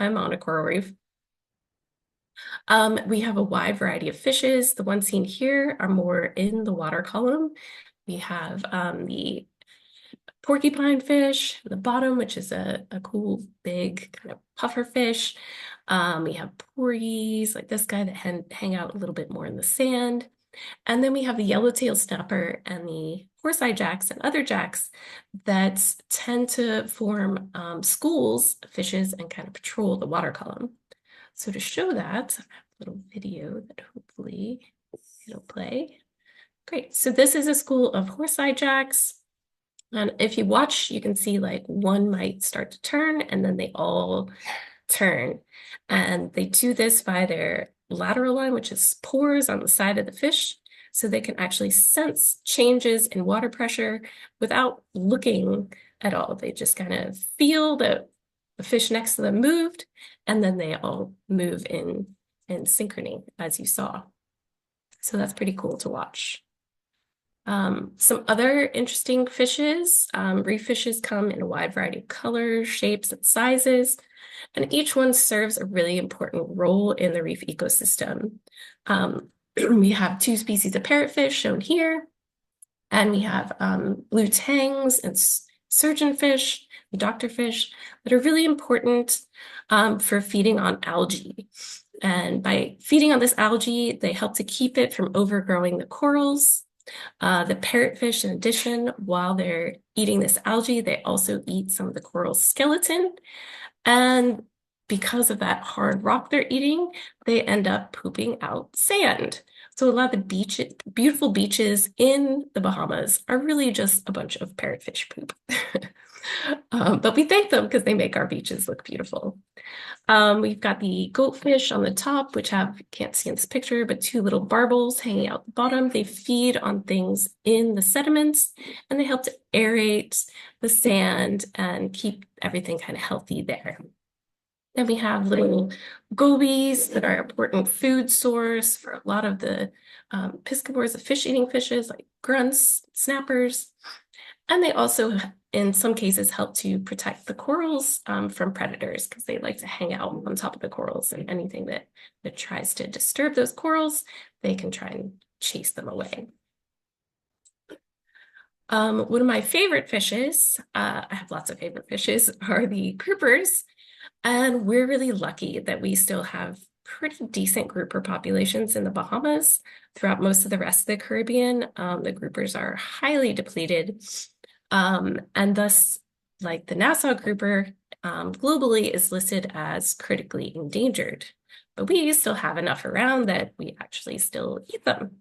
I'm on a coral reef. We have a wide variety of fishes. The ones seen here are more in the water column. We have the porcupine fish at the bottom, which is a cool big kind of puffer fish. We have porgies like this guy that hang out a little bit more in the sand. And then we have the yellowtail snapper and the horse-eye jacks and other jacks that tend to form schools of fishes and kind of patrol the water column. So to show that, I have a little video that hopefully it'll play. Great. So this is a school of horse-eye jacks. And if you watch, you can see like one might start to turn and then they all turn. And they do this by their lateral line, which is pores on the side of the fish. So they can actually sense changes in water pressure without looking at all. They just kind of feel that the fish next to them moved, and then they all move in synchrony, as you saw. So that's pretty cool to watch. Some other interesting fishes, reef fishes come in a wide variety of colors, shapes, and sizes, and each one serves a really important role in the reef ecosystem. We have two species of parrotfish shown here, and we have blue tangs and surgeonfish, doctorfish that are really important for feeding on algae. And by feeding on this algae, they help to keep it from overgrowing the corals. The parrotfish, in addition, while they're eating this algae, they also eat some of the coral skeleton. And because of that hard rock they're eating, they end up pooping out sand. So a lot of the beautiful beaches in the Bahamas are really just a bunch of parrotfish poop. But we thank them because they make our beaches look beautiful. We've got the goatfish on the top, which can't see in this picture, but two little barbels hanging out the bottom. They feed on things in the sediments and they help to aerate the sand and keep everything kind of healthy there. Then we have little gobies that are an important food source for a lot of the piscivores, the fish-eating fishes like grunts, snappers. And they also, in some cases, help to protect the corals from predators because they like to hang out on top of the corals, and anything that tries to disturb those corals, they can try and chase them away. One of my favorite fishes, I have lots of favorite fishes, are the groupers. And we're really lucky that we still have pretty decent grouper populations in the Bahamas. Throughout most of the rest of the Caribbean, the groupers are highly depleted. And thus, like the Nassau grouper, globally is listed as critically endangered. But we still have enough around that we actually still eat them.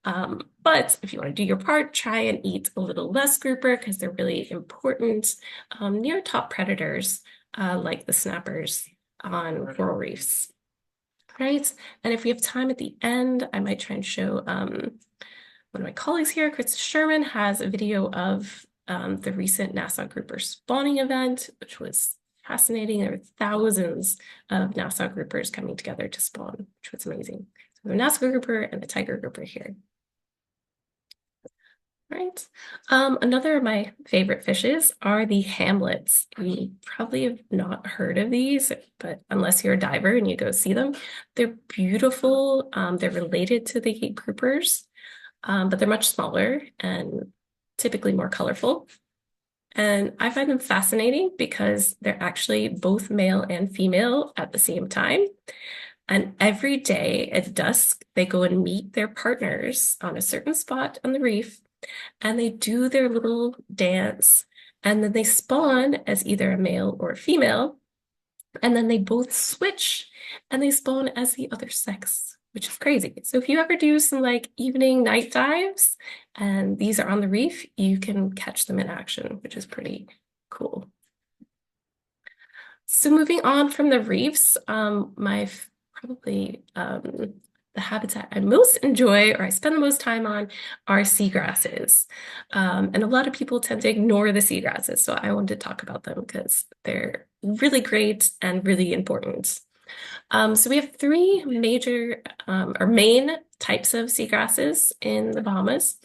But if you want to do your part, try and eat a little less grouper because they're really important near top predators like the snappers on coral reefs. Right? And if we have time at the end, I might try and show one of my colleagues here, Chris Sherman, has a video of the recent Nassau grouper spawning event, which was fascinating. There were thousands of Nassau groupers coming together to spawn, which was amazing. So the Nassau grouper and the tiger grouper here. Right. Another of my favorite fishes are the hamlets. You probably have not heard of these, but unless you're a diver and you go see them, they're beautiful. They're related to the groupers, but they're much smaller and typically more colorful. And I find them fascinating because they're actually both male and female at the same time. And every day at dusk, they go and meet their partners on a certain spot on the reef, and they do their little dance, and then they spawn as either a male or a female, and then they both switch and they spawn as the other sex, which is crazy. So if you ever do some like evening night dives and these are on the reef, you can catch them in action, which is pretty cool. So moving on from the reefs, probably the habitat I most enjoy or I spend the most time on are seagrasses. And a lot of people tend to ignore the seagrasses, so I wanted to talk about them because they're really great and really important. So we have three major or main types of seagrasses in the Bahamas.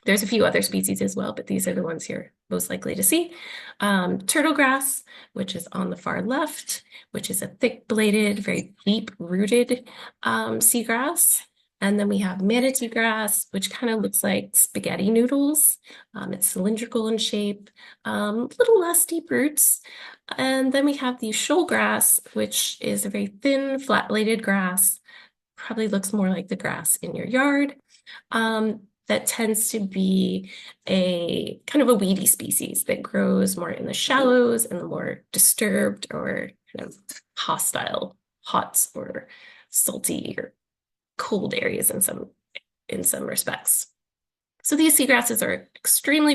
There's a few other species as well, but these are the ones you're most likely to see. Turtle grass, which is on the far left, which is a thick-bladed, very deep-rooted seagrass. And then we have manatee grass, which kind of looks like spaghetti noodles. It's cylindrical in shape, little less deep roots. And then we have the shoal grass, which is a very thin, flat-bladed grass. Probably looks more like the grass in your yard. That tends to be a kind of a weedy species that grows more in the shallows and the more disturbed or kind of hostile, hot or salty or cold areas in some respects. So these seagrasses are extremely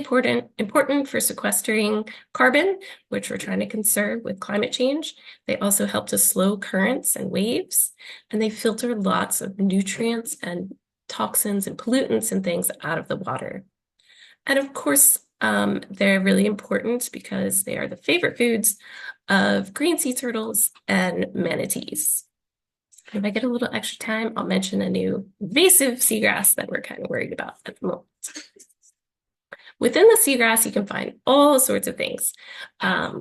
important for sequestering carbon, which we're trying to conserve with climate change. They also help to slow currents and waves, and they filter lots of nutrients and toxins and pollutants and things out of the water. And of course, they're really important because they are the favorite foods of green sea turtles and manatees. If I get a little extra time, I'll mention a new invasive seagrass that we're kind of worried about at the moment. Within the seagrass, you can find all sorts of things.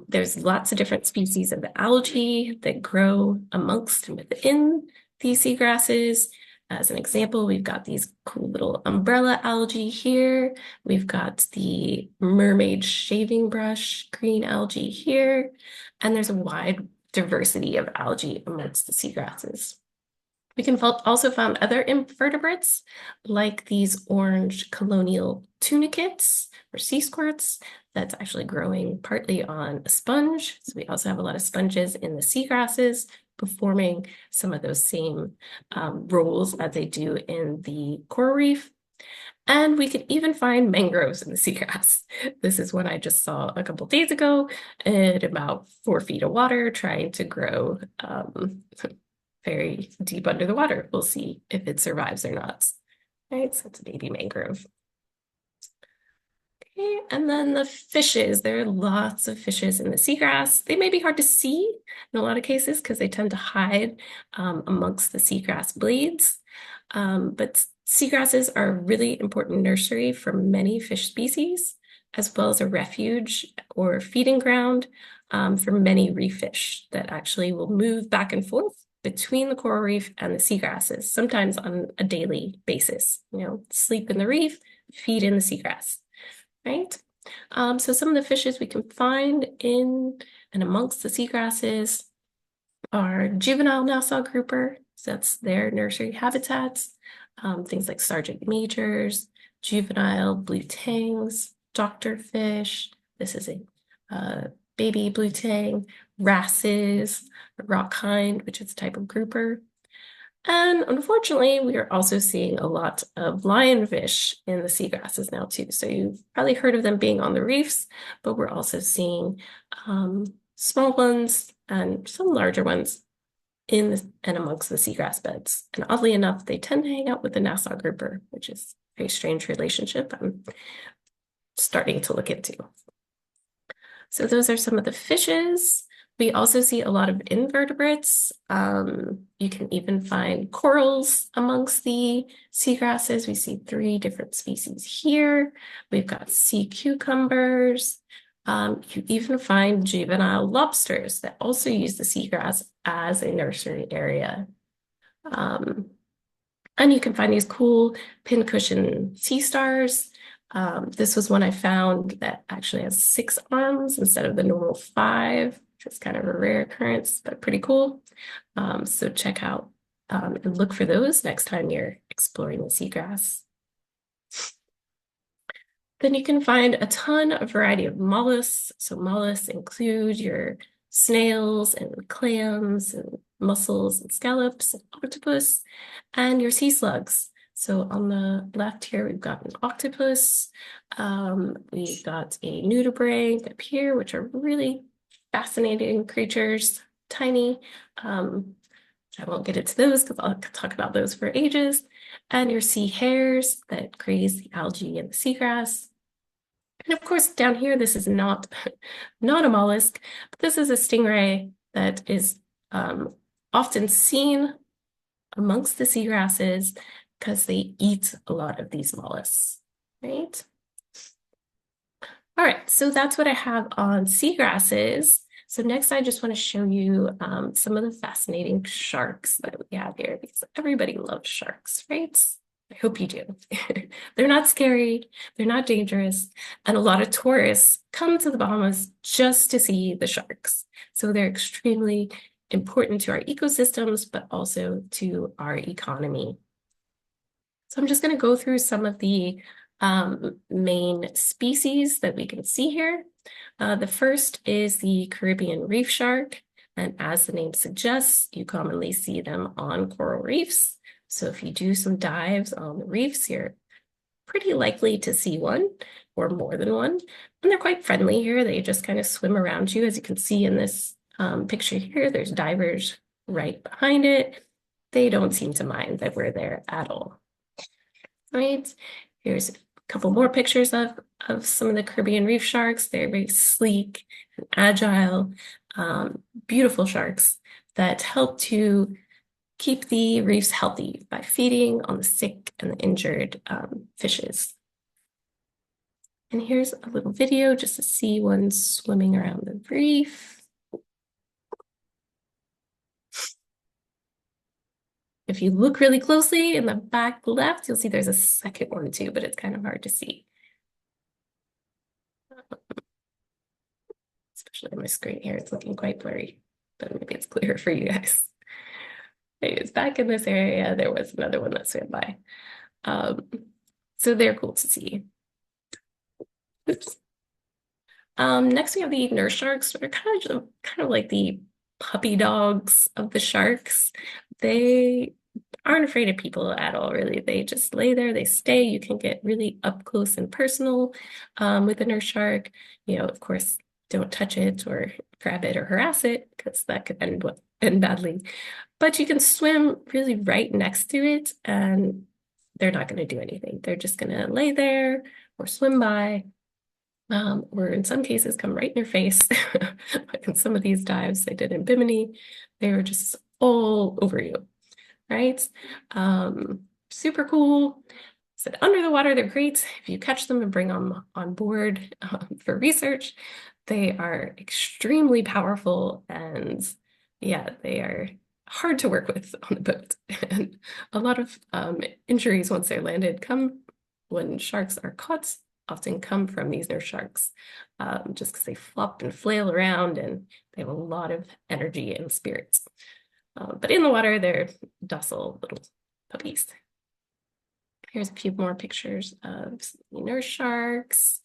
There's lots of different species of algae that grow amongst and within these seagrasses. As an example, we've got these cool little umbrella algae here. We've got the mermaid shaving brush green algae here. And there's a wide diversity of algae amongst the seagrasses. We can also find other invertebrates like these orange colonial tunicates or sea squirts that's actually growing partly on a sponge. So we also have a lot of sponges in the seagrasses performing some of those same roles as they do in the coral reef. And we can even find mangroves in the seagrass. This is one I just saw a couple days ago at about 4 feet of water trying to grow very deep under the water. We'll see if it survives or not. Right, so it's a baby mangrove. Okay, and then the fishes. There are lots of fishes in the seagrass. They may be hard to see in a lot of cases because they tend to hide amongst the seagrass blades. But seagrasses are a really important nursery for many fish species, as well as a refuge or feeding ground for many reef fish that actually will move back and forth between the coral reef and the seagrasses, sometimes on a daily basis. You know, sleep in the reef, feed in the seagrass, right? So some of the fishes we can find in and amongst the seagrasses are juvenile Nassau grouper, so that's their nursery habitats. Things like sergeant majors, juvenile blue tangs, doctorfish. This is a baby blue tang, wrasses, rock hind, which is a type of grouper. And unfortunately, we are also seeing a lot of lionfish in the seagrasses now too. So you've probably heard of them being on the reefs, but we're also seeing small ones and some larger ones in and amongst the seagrass beds. And oddly enough, they tend to hang out with the Nassau grouper, which is a very strange relationship I'm starting to look into. So those are some of the fishes. We also see a lot of invertebrates. You can even find corals amongst the seagrasses. We see 3 different species here. We've got sea cucumbers. You even find juvenile lobsters that also use the seagrass as a nursery area. And you can find these cool pincushion sea stars. This was one I found that actually has 6 arms instead of the normal 5, which is kind of a rare occurrence, but pretty cool. So check out and look for those next time you're exploring the seagrass. Then you can find a ton of variety of mollusks. So mollusks include your snails and clams and mussels and scallops and octopus and your sea slugs. So on the left here, we've got an octopus. We've got a nudibranch up here, which are really fascinating creatures, tiny. I won't get into those because I'll talk about those for ages. And your sea hares that graze the algae and the seagrass. And of course, down here, this is not a mollusk, but this is a stingray that is often seen amongst the seagrasses because they eat a lot of these mollusks, right? All right, so that's what I have on seagrasses. So next, I just want to show you some of the fascinating sharks that we have here because everybody loves sharks, right? I hope you do. They're not scary, they're not dangerous, and a lot of tourists come to the Bahamas just to see the sharks. So they're extremely important to our ecosystems, but also to our economy. So I'm just going to go through some of the main species that we can see here. The first is the Caribbean reef shark. And as the name suggests, you commonly see them on coral reefs. So if you do some dives on the reefs, you're pretty likely to see one or more than one. And they're quite friendly here. They just kind of swim around you. As you can see in this picture here, there's divers right behind it. They don't seem to mind that we're there at all. Right? Here's a couple more pictures of some of the Caribbean reef sharks. They're very sleek and agile, beautiful sharks that help to keep the reefs healthy by feeding on the sick and the injured fishes. And here's a little video just to see one swimming around the reef. If you look really closely in the back left, you'll see there's a second one too, but it's kind of hard to see. Especially on my screen here, it's looking quite blurry, but maybe it's clearer for you guys. Anyways, back in this area, there was another one that swam by. So they're cool to see. Oops. Next we have the nurse sharks. They're kind of like the puppy dogs of the sharks. They aren't afraid of people at all, really. They just lay there, they stay. You can get really up close and personal with a nurse shark. You know, of course, don't touch it or grab it or harass it because that could end badly. But you can swim really right next to it and they're not going to do anything. They're just going to lay there or swim by. Or in some cases come right in your face. Like in some of these dives I did in Bimini, they were just all over you, right? Super cool. Said under the water, they're great. If you catch them and bring them on board for research, they are extremely powerful and yeah, they are hard to work with on the boat. And a lot of injuries once they're landed come when sharks are caught often come from these nurse sharks just because they flop and flail around and they have a lot of energy and spirits. But in the water, they're docile little puppies. Here's a few more pictures of nurse sharks.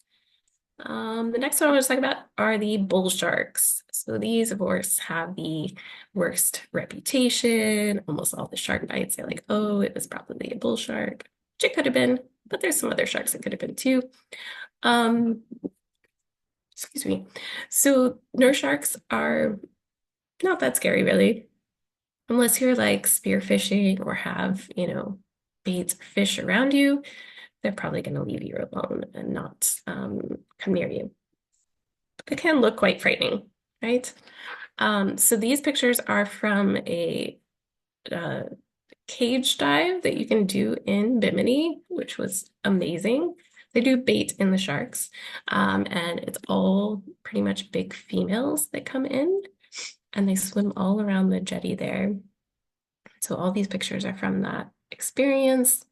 The next one I want to talk about are the bull sharks. So these, of course, have the worst reputation. Almost all the shark bites, they're like, oh, it was probably a bull shark, which it could have been, but there's some other sharks it could have been too. Excuse me. So nurse sharks are not that scary, really, unless you're like spearfishing or have, you know, bait or fish around you. They're probably going to leave you alone and not come near you. But they can look quite frightening, right? So these pictures are from a cage dive that you can do in Bimini, which was amazing. They do bait in the sharks, and it's all pretty much big females that come in, and they swim all around the jetty there. So all these pictures are from that experience,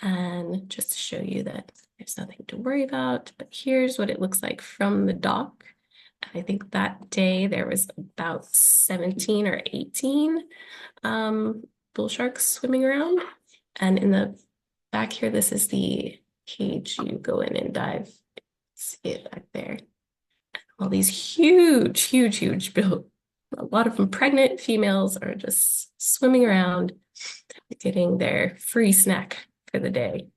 and just to show you that there's nothing to worry about, but here's what it looks like from the dock. I think that day there was about 17 or 18 bull sharks swimming around. And in the back here, this is the cage you go in and dive. See it back there. All these huge, huge, huge bill. A lot of them pregnant females are just swimming around, getting their free snack for the day.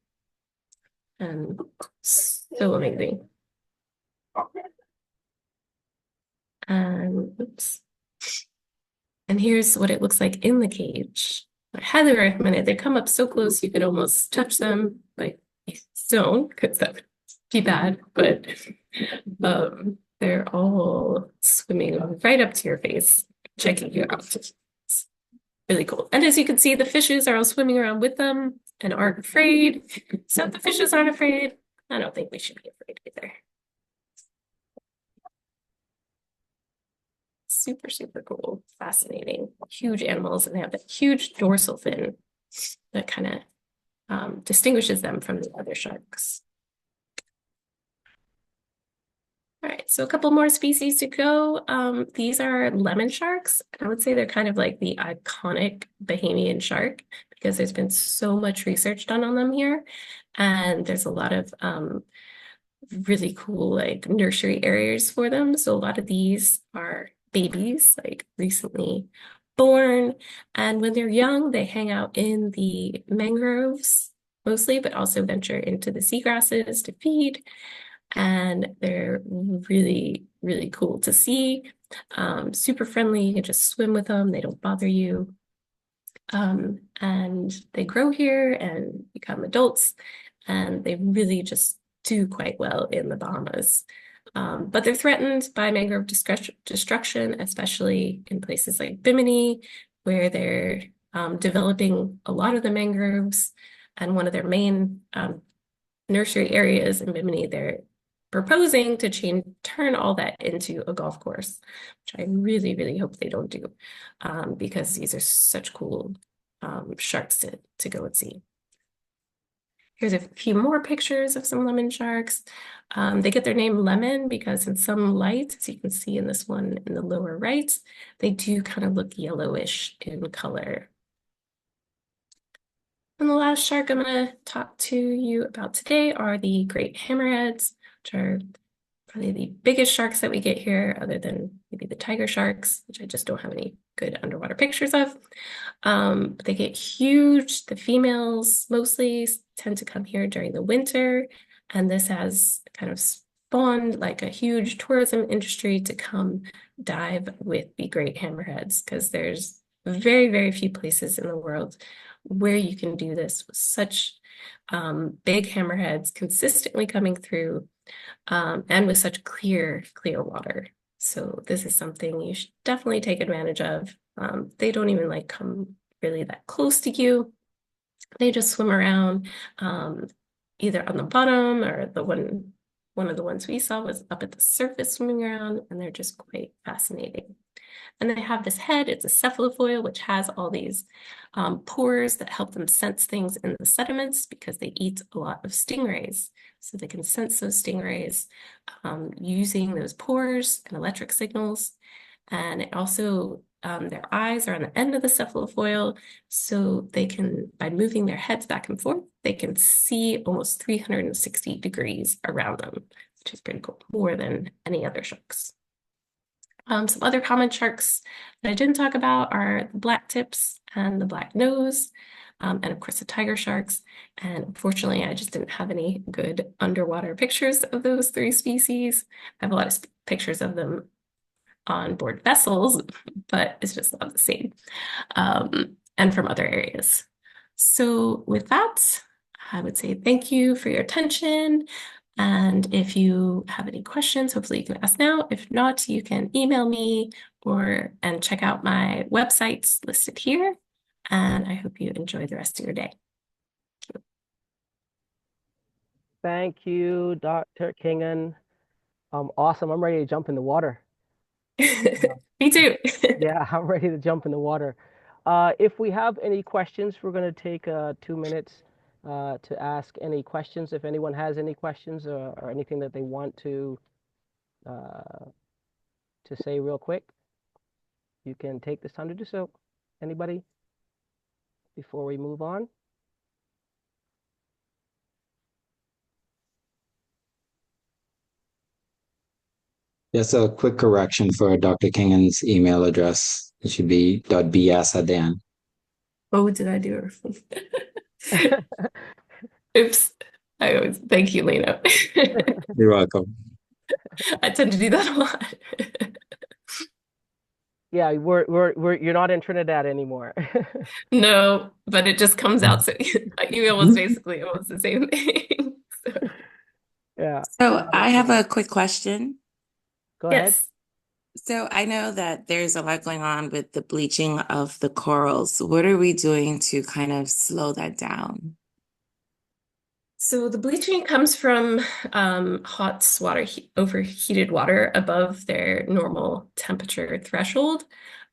And so amazing. Oops. And here's what it looks like in the cage. I highly recommend it. They come up so close you could almost touch them, like don't, because that would be bad. But they're all swimming right up to your face, checking you out. It's really cool. And as you can see, the fishes are all swimming around with them and aren't afraid. So if the fishes aren't afraid, I don't think we should be afraid either. super, super cool, fascinating, huge animals, and they have that huge dorsal fin that kind of distinguishes them from the other sharks. All right, so a couple more species to go. These are lemon sharks. I would say they're kind of like the iconic Bahamian shark because there's been so much research done on them here. And there's a lot of really cool like nursery areas for them. So a lot of these are babies, like recently born. And when they're young, they hang out in the mangroves mostly, but also venture into the seagrasses to feed. And they're really, really cool to see. Super friendly. You can just swim with them. They don't bother you. And they grow here and become adults, and they really just do quite well in the Bahamas. But they're threatened by mangrove destruction, especially in places like Bimini, where they're developing a lot of the mangroves. And one of their main nursery areas in Bimini, they're proposing to turn all that into a golf course, which I really, really hope they don't do, because these are such cool sharks to go and see. Here's a few more pictures of some lemon sharks. They get their name lemon because in some light, as you can see in this one in the lower right, they do kind of look yellowish in color. And the last shark I'm going to talk to you about today are the great hammerheads, which are probably the biggest sharks that we get here, other than maybe the tiger sharks, which I just don't have any good underwater pictures of. But they get huge. The females mostly tend to come here during the winter, and this has kind of spawned like a huge tourism industry to come dive with the great hammerheads, because there's very, very few places in the world where you can do this with such big hammerheads consistently coming through, and with such clear water. So this is something you should definitely take advantage of. They don't even like come really that close to you. They just swim around, either on the bottom, or one of the ones we saw was up at the surface swimming around, and they're just quite fascinating. And they have this head, it's a cephalofoil, which has all these pores that help them sense things in the sediments because they eat a lot of stingrays. So they can sense those stingrays using those pores and electric signals. And it also, their eyes are on the end of the cephalofoil, so they can, by moving their heads back and forth, they can see almost 360 degrees around them, which is pretty cool, more than any other sharks. Some other common sharks that I didn't talk about are the black tips and the black nose, and of course the tiger sharks. And unfortunately, I just didn't have any good underwater pictures of those three species. I have a lot of pictures of them on board vessels, but it's just not the same, and from other areas. So with that, I would say thank you for your attention. And if you have any questions, hopefully you can ask now. If not, you can email me and check out my websites listed here. And I hope you enjoy the rest of your day. Thank you, Dr. Kingen. Awesome. I'm ready to jump in the water. Me too. Yeah, I'm ready to jump in the water. If we have any questions, we're going to take 2 minutes to ask any questions. If anyone has any questions or anything that they want uh, to say real quick, you can take this time to do so. Anybody? Before we move on? Just a quick correction for Dr. Kingan's email address. It should be .bs at the end. What did I do? Oops. I always thank you, Lena. You're welcome. I tend to do that a lot. Yeah, you're not in Trinidad anymore. No, but it just comes out. So my email was basically almost the same thing. So, Yeah. So I have a quick question. Go ahead. yes. So I know that there's a lot going on with the bleaching of the corals. What are we doing to kind of slow that down? So the bleaching comes from hot water, overheated water above their normal temperature threshold,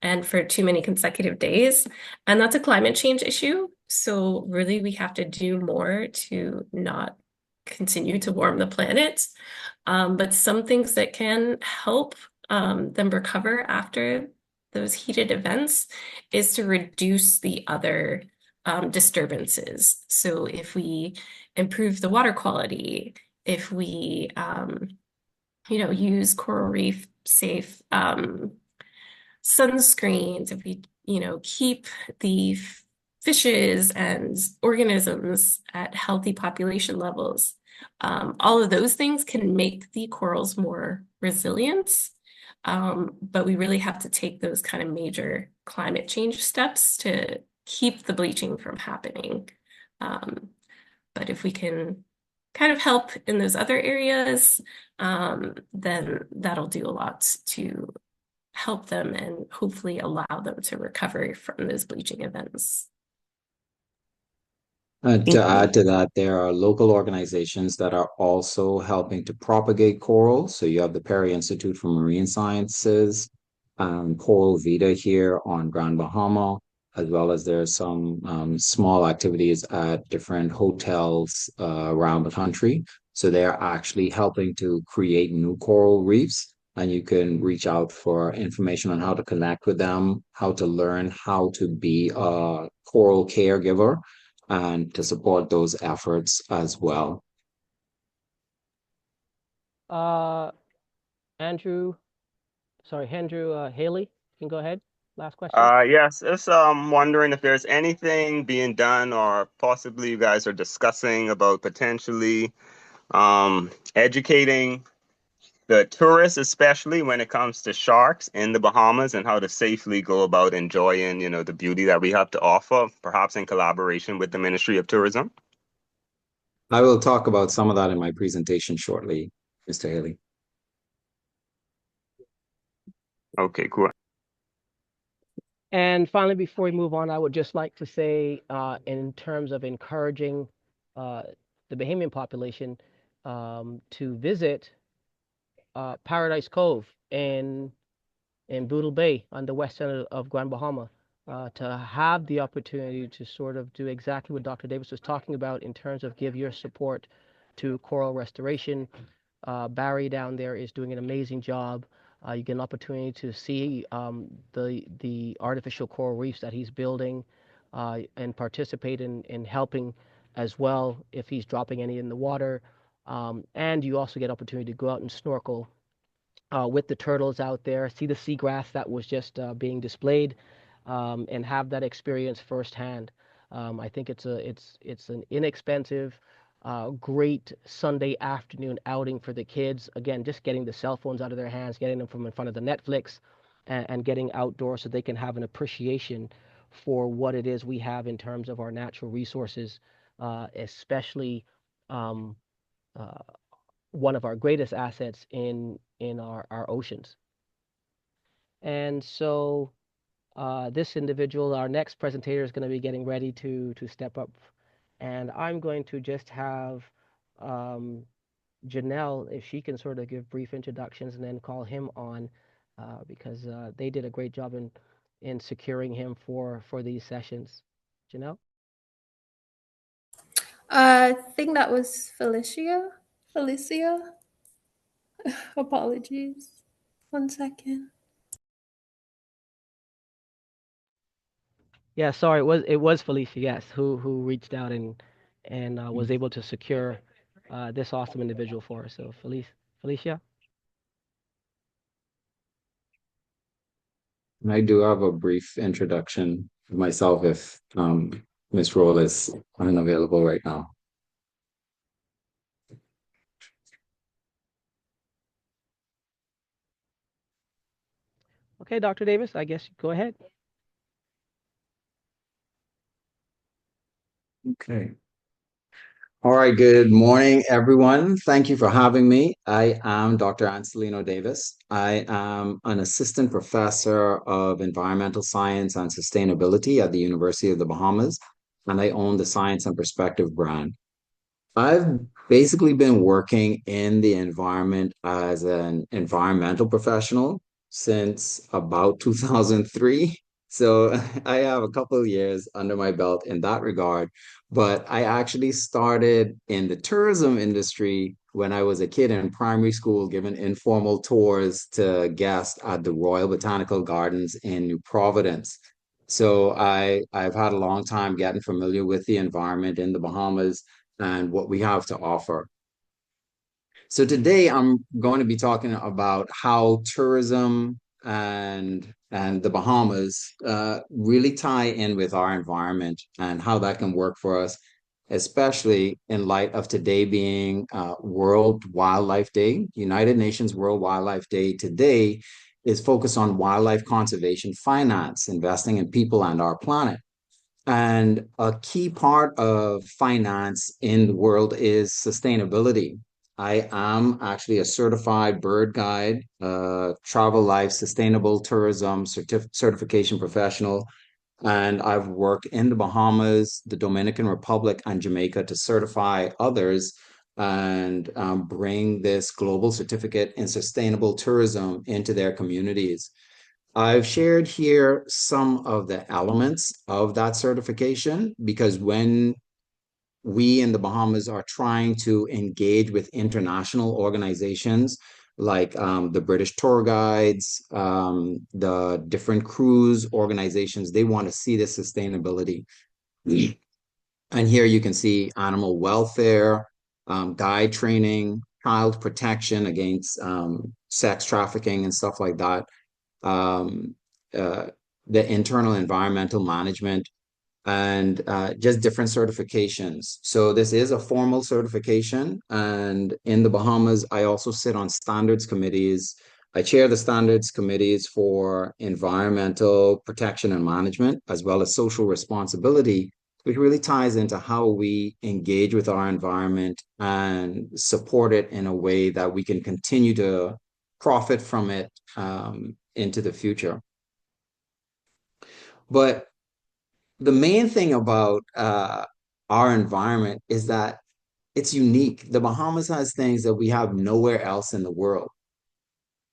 and for too many consecutive days. And that's a climate change issue. So really, we have to do more to not continue to warm the planet. But some things that can help them recover after those heated events is to reduce the other disturbances. So if we improve the water quality, if we use coral reef safe sunscreens, if we keep the fishes and organisms at healthy population levels, all of those things can make the corals more resilient. But we really have to take those kind of major climate change steps to keep the bleaching from happening. But if we can kind of help in those other areas, then that'll do a lot to help them and hopefully allow them to recover from those bleaching events. To add to that, there are local organizations that are also helping to propagate coral. So you have the Perry Institute for Marine Sciences, Coral Vita here on Grand Bahama, as well as there's some small activities at different hotels around the country. So they're actually helping to create new coral reefs. And you can reach out for information on how to connect with them, how to learn how to be a coral caregiver, and to support those efforts as well. Andrew Haley, you can go ahead. Last question. Yes, just wondering if there's anything being done or possibly you guys are discussing about potentially educating the tourists, especially when it comes to sharks in the Bahamas and how to safely go about enjoying, the beauty that we have to offer, perhaps in collaboration with the Ministry of Tourism. I will talk about some of that in my presentation shortly, Mr. Haley. Okay, cool. And finally, before we move on, I would just like to say, in terms of encouraging the Bahamian population to visit Paradise Cove in Boodle Bay on the west end of Grand Bahama, to have the opportunity to sort of do exactly what Dr. Davis was talking about in terms of give your support to coral restoration. Barry down there is doing an amazing job. You get an opportunity to see the artificial coral reefs that he's building and participate in helping as well if he's dropping any in the water. And you also get opportunity to go out and snorkel with the turtles out there, see the seagrass that was just being displayed, and have that experience firsthand. I think it's an inexpensive, great Sunday afternoon outing for the kids. Again, just getting the cell phones out of their hands, getting them from in front of the Netflix, and getting outdoors so they can have an appreciation for what it is we have in terms of our natural resources, especially one of our greatest assets in our oceans. And so this individual, our next presentator, is going to be getting ready to step up. And I'm going to just have Janelle, if she can sort of give brief introductions and then call him on, because they did a great job in securing him for these sessions. Janelle? I think that was Felicia. Apologies. 1 second. Yeah, sorry, it was Felicia, yes, who reached out and was able to secure this awesome individual for us. So Felicia. I do have a brief introduction of myself if Ms. Roll is unavailable right now. Okay, Dr. Davis, I guess go ahead. Okay. All right, good morning, everyone. Thank you for having me. I am Dr. Ancelino Davis. I am an assistant professor of environmental science and sustainability at the University of the Bahamas, and I own the Science and Perspective brand. I've basically been working in the environment as an environmental professional since about 2003. So I have a couple of years under my belt in that regard. But I actually started in the tourism industry when I was a kid in primary school, giving informal tours to guests at the Royal Botanical Gardens in New Providence. So I've had a long time getting familiar with the environment in the Bahamas and what we have to offer. So today I'm going to be talking about how tourism and the Bahamas really tie in with our environment and how that can work for us, especially in light of today being World Wildlife Day. United Nations World Wildlife Day today is focused on wildlife conservation finance, investing in people and our planet. And a key part of finance in the world is sustainability. I am actually a certified bird guide, travel life sustainable tourism certification professional, and I've worked in the Bahamas, the Dominican Republic, and Jamaica to certify others and bring this global certificate in sustainable tourism into their communities. I've shared here some of the elements of that certification because when we in the Bahamas are trying to engage with international organizations like the British tour guides, the different cruise organizations, they want to see the sustainability. And here you can see animal welfare, guide training, child protection against sex trafficking and stuff like that, um, uh, the internal environmental management, and just different certifications. So this is a formal certification. And in the Bahamas, I also sit on standards committees. I chair the standards committees for environmental protection and management, as well as social responsibility, which really ties into how we engage with our environment and support it in a way that we can continue to profit from it into the future. But the main thing about our environment is that it's unique. The Bahamas has things that we have nowhere else in the world.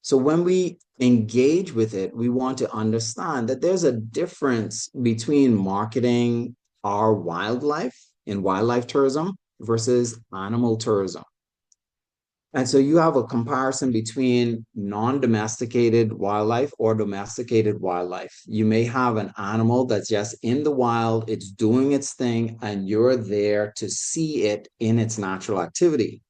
So when we engage with it, we want to understand that there's a difference between marketing our wildlife in wildlife tourism versus animal tourism. And so you have a comparison between non-domesticated wildlife or domesticated wildlife. You may have an animal that's just in the wild, it's doing its thing, and you're there to see it in its natural activity,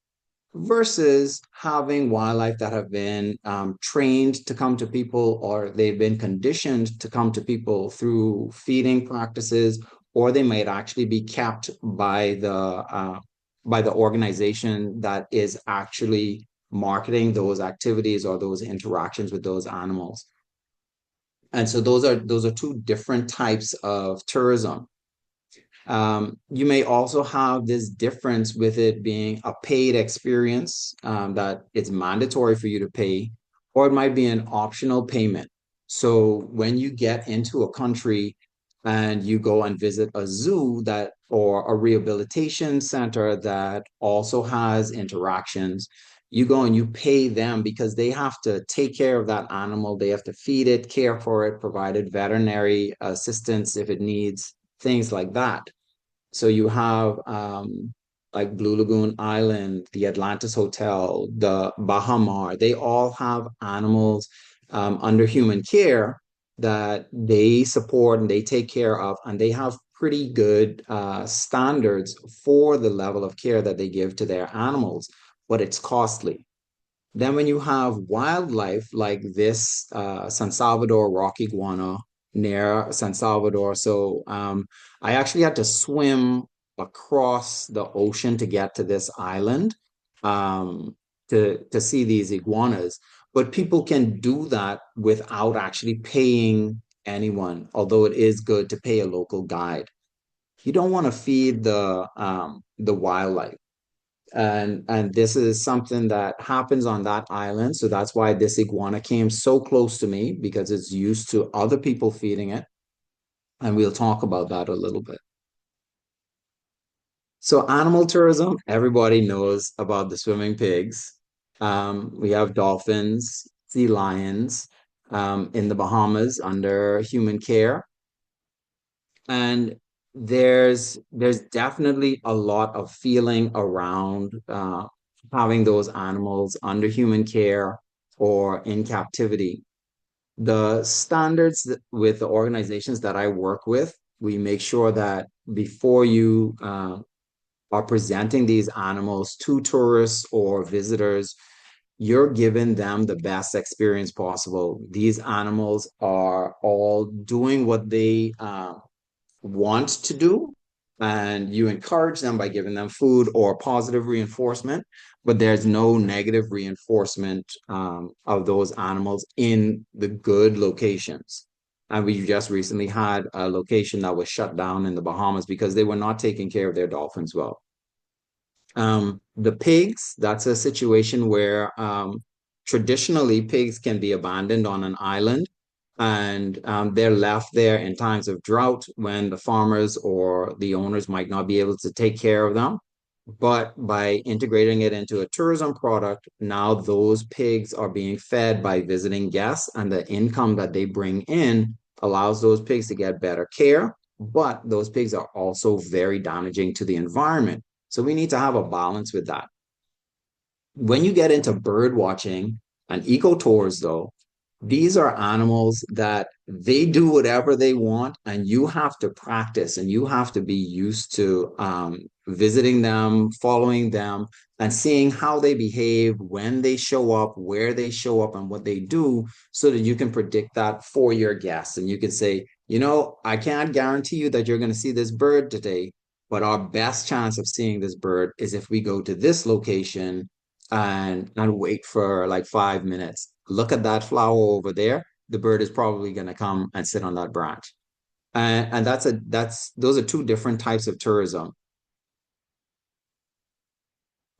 versus having wildlife that have been trained to come to people, or they've been conditioned to come to people through feeding practices, or they might actually be kept by the organization that is actually marketing those activities or those interactions with those animals. And so those are two different types of tourism. You may also have this difference with it being a paid experience that it's mandatory for you to pay, or it might be an optional payment. So when you get into a country and you go and visit a zoo that or a rehabilitation center that also has interactions, you go and you pay them because they have to take care of that animal. They have to feed it, care for it, provided veterinary assistance if it needs, things like that. So you have like Blue Lagoon Island, the Atlantis Hotel, the Baha Mar, they all have animals under human care that they support and they take care of, and they have pretty good standards for the level of care that they give to their animals, but it's costly. Then when you have wildlife like this San Salvador rock iguana near San Salvador, so I actually had to swim across the ocean to get to this island to see these iguanas. But people can do that without actually paying anyone, although it is good to pay a local guide. You don't want to feed the wildlife. And this is something that happens on that island. So that's why this iguana came so close to me, because it's used to other people feeding it. And we'll talk about that a little bit. So animal tourism, everybody knows about the swimming pigs. We have dolphins, sea lions, in the Bahamas under human care. And there's definitely a lot of feeling around having those animals under human care or in captivity. The standards with the organizations that I work with, we make sure that before you are presenting these animals to tourists or visitors, you're giving them the best experience possible. These animals are all doing what they want to do, and you encourage them by giving them food or positive reinforcement, but there's no negative reinforcement of those animals in the good locations. And we just recently had a location that was shut down in the Bahamas because they were not taking care of their dolphins well. The pigs, that's a situation where traditionally pigs can be abandoned on an island, and they're left there in times of drought when the farmers or the owners might not be able to take care of them. But by integrating it into a tourism product, now those pigs are being fed by visiting guests, and the income that they bring in allows those pigs to get better care. But those pigs are also very damaging to the environment. So we need to have a balance with that. When you get into bird watching and eco tours, though, these are animals that they do whatever they want, and you have to practice and you have to be used to visiting them, following them, and seeing how they behave, when they show up, where they show up, and what they do, so that you can predict that for your guests. And you can say, you know, I can't guarantee you that you're going to see this bird today, but our best chance of seeing this bird is if we go to this location and wait for like 5 minutes. Look at that flower over there. The bird is probably going to come and sit on that branch. And those are two different types of tourism.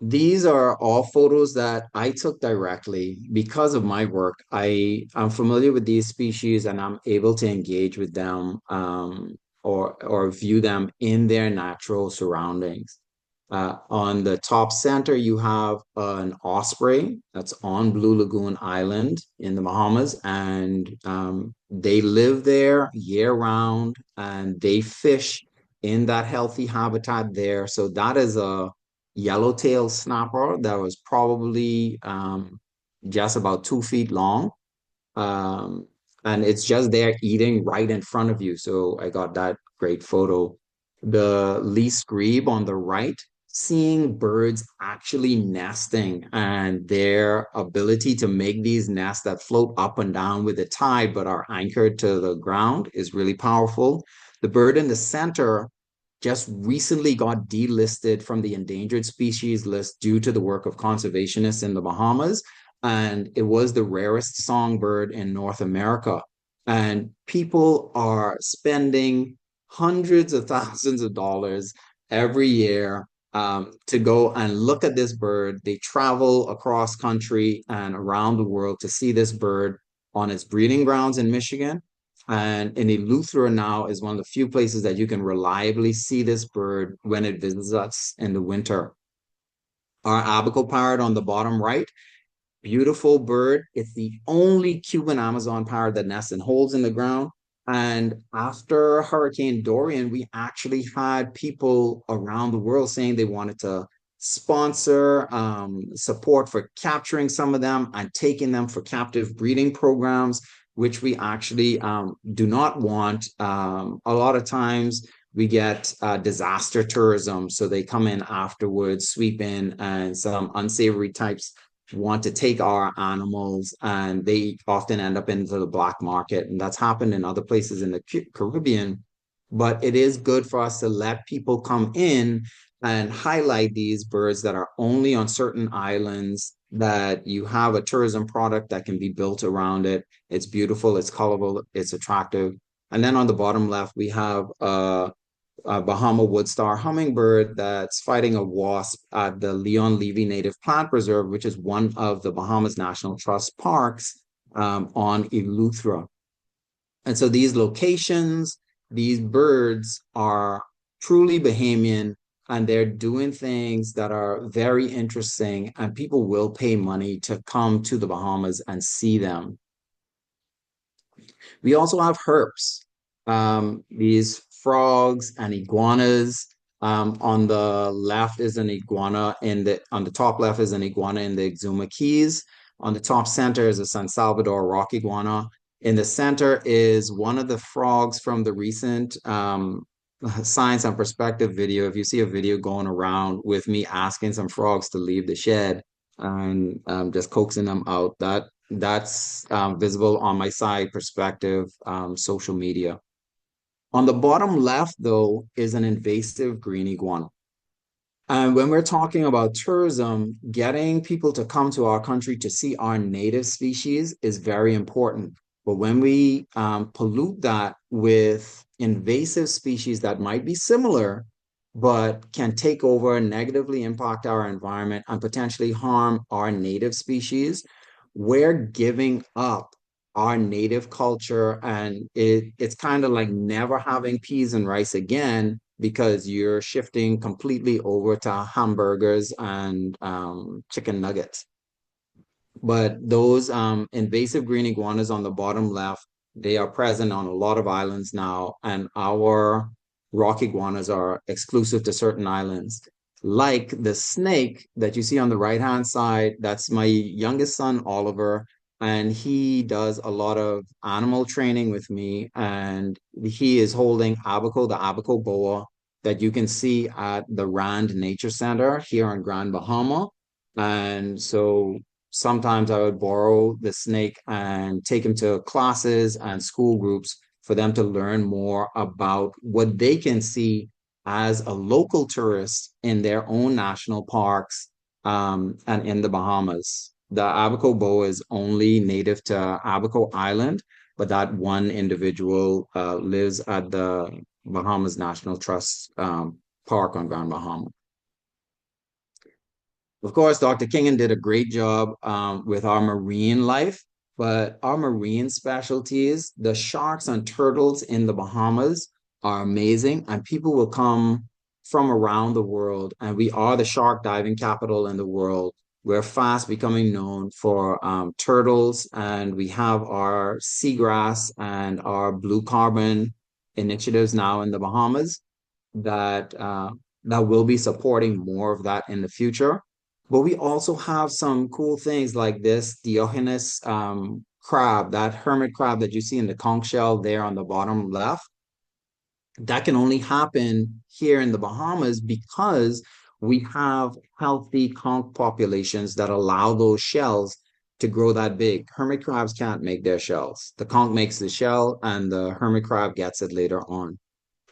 These are all photos that I took directly because of my work. I'm familiar with these species and I'm able to engage with them or view them in their natural surroundings. On the top center, you have an osprey that's on Blue Lagoon Island in the Bahamas, and they live there year round and they fish in that healthy habitat there. So that is a yellowtail snapper that was probably just about 2 feet long. Um, and it's just there eating right in front of you. So I got that great photo. The least grebe on the right, seeing birds actually nesting and their ability to make these nests that float up and down with the tide but are anchored to the ground is really powerful. The bird in the center just recently got delisted from the endangered species list due to the work of conservationists in the Bahamas. And it was the rarest songbird in North America. And people are spending hundreds of thousands of dollars every year to go and look at this bird. They travel across country and around the world to see this bird on its breeding grounds in Michigan. And in Eleuthera now is one of the few places that you can reliably see this bird when it visits us in the winter. Our abaco parrot on the bottom right, beautiful bird. It's the only Cuban Amazon parrot that nests in holes in the ground. And after Hurricane Dorian, we actually had people around the world saying they wanted to sponsor support for capturing some of them and taking them for captive breeding programs, which we actually do not want. A lot of times we get disaster tourism. So they come in afterwards, sweep in, and some unsavory types want to take our animals, and they often end up into the black market. And that's happened in other places in the Caribbean. But it is good for us to let people come in and highlight these birds that are only on certain islands, that you have a tourism product that can be built around it. It's beautiful, it's colorful, it's attractive. And then on the bottom left, we have Bahama Woodstar hummingbird that's fighting a wasp at the Leon Levy Native Plant Preserve, which is one of the Bahamas National Trust parks on Eleuthera. And so these locations, these birds are truly Bahamian, and they're doing things that are very interesting, and people will pay money to come to the Bahamas and see them. We also have herps, these frogs and iguanas. On the left is an iguana on the top left is an iguana in the Exuma Keys. On the top center is a San Salvador rock iguana. In the center is one of the frogs from the recent Science and Perspective video. If you see a video going around with me asking some frogs to leave the shed and just coaxing them out, that's visible on my side perspective social media. On the bottom left, though, is an invasive green iguana. And when we're talking about tourism, getting people to come to our country to see our native species is very important. But when we pollute that with invasive species that might be similar, but can take over and negatively impact our environment and potentially harm our native species, we're giving up our native culture, and it's kind of like never having peas and rice again, because you're shifting completely over to hamburgers and chicken nuggets. But those invasive green iguanas on the bottom left, they are present on a lot of islands now, and our rock iguanas are exclusive to certain islands. Like the snake that you see on the right-hand side, that's my youngest son, Oliver, and he does a lot of animal training with me, and he is holding Abaco, the Abaco boa, that you can see at the Rand Nature Center here on Grand Bahama. And so sometimes I would borrow the snake and take him to classes and school groups for them to learn more about what they can see as a local tourist in their own national parks and in the Bahamas. The Abaco boa is only native to Abaco Island, but that one individual lives at the Bahamas National Trust Park on Grand Bahama. Of course, Dr. Kingen did a great job with our marine life, but our marine specialties, the sharks and turtles in the Bahamas are amazing, and people will come from around the world, and we are the shark diving capital in the world. We're fast becoming known for turtles, and we have our seagrass and our blue carbon initiatives now in the Bahamas that will be supporting more of that in the future. But we also have some cool things like this Diogenes crab, that hermit crab that you see in the conch shell there on the bottom left. That can only happen here in the Bahamas because we have healthy conch populations that allow those shells to grow that big. Hermit crabs can't make their shells. The conch makes the shell and the hermit crab gets it later on.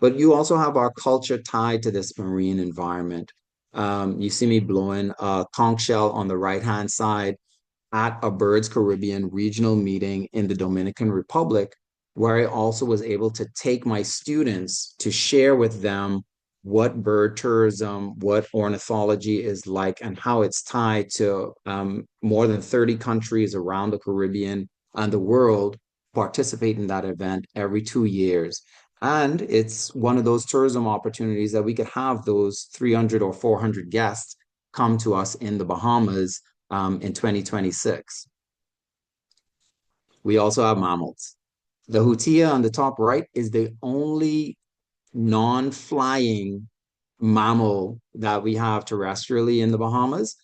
But you also have our culture tied to this marine environment. You see me blowing a conch shell on the right-hand side at a Birds Caribbean regional meeting in the Dominican Republic, where I also was able to take my students to share with them what bird tourism, what ornithology is like, and how it's tied to more than 30 countries around the Caribbean and the world participate in that event every 2 years. And it's one of those tourism opportunities that we could have those 300 or 400 guests come to us in the Bahamas in 2026. We also have mammals. The hutia on the top right is the only non-flying mammal that we have terrestrially in the Bahamas,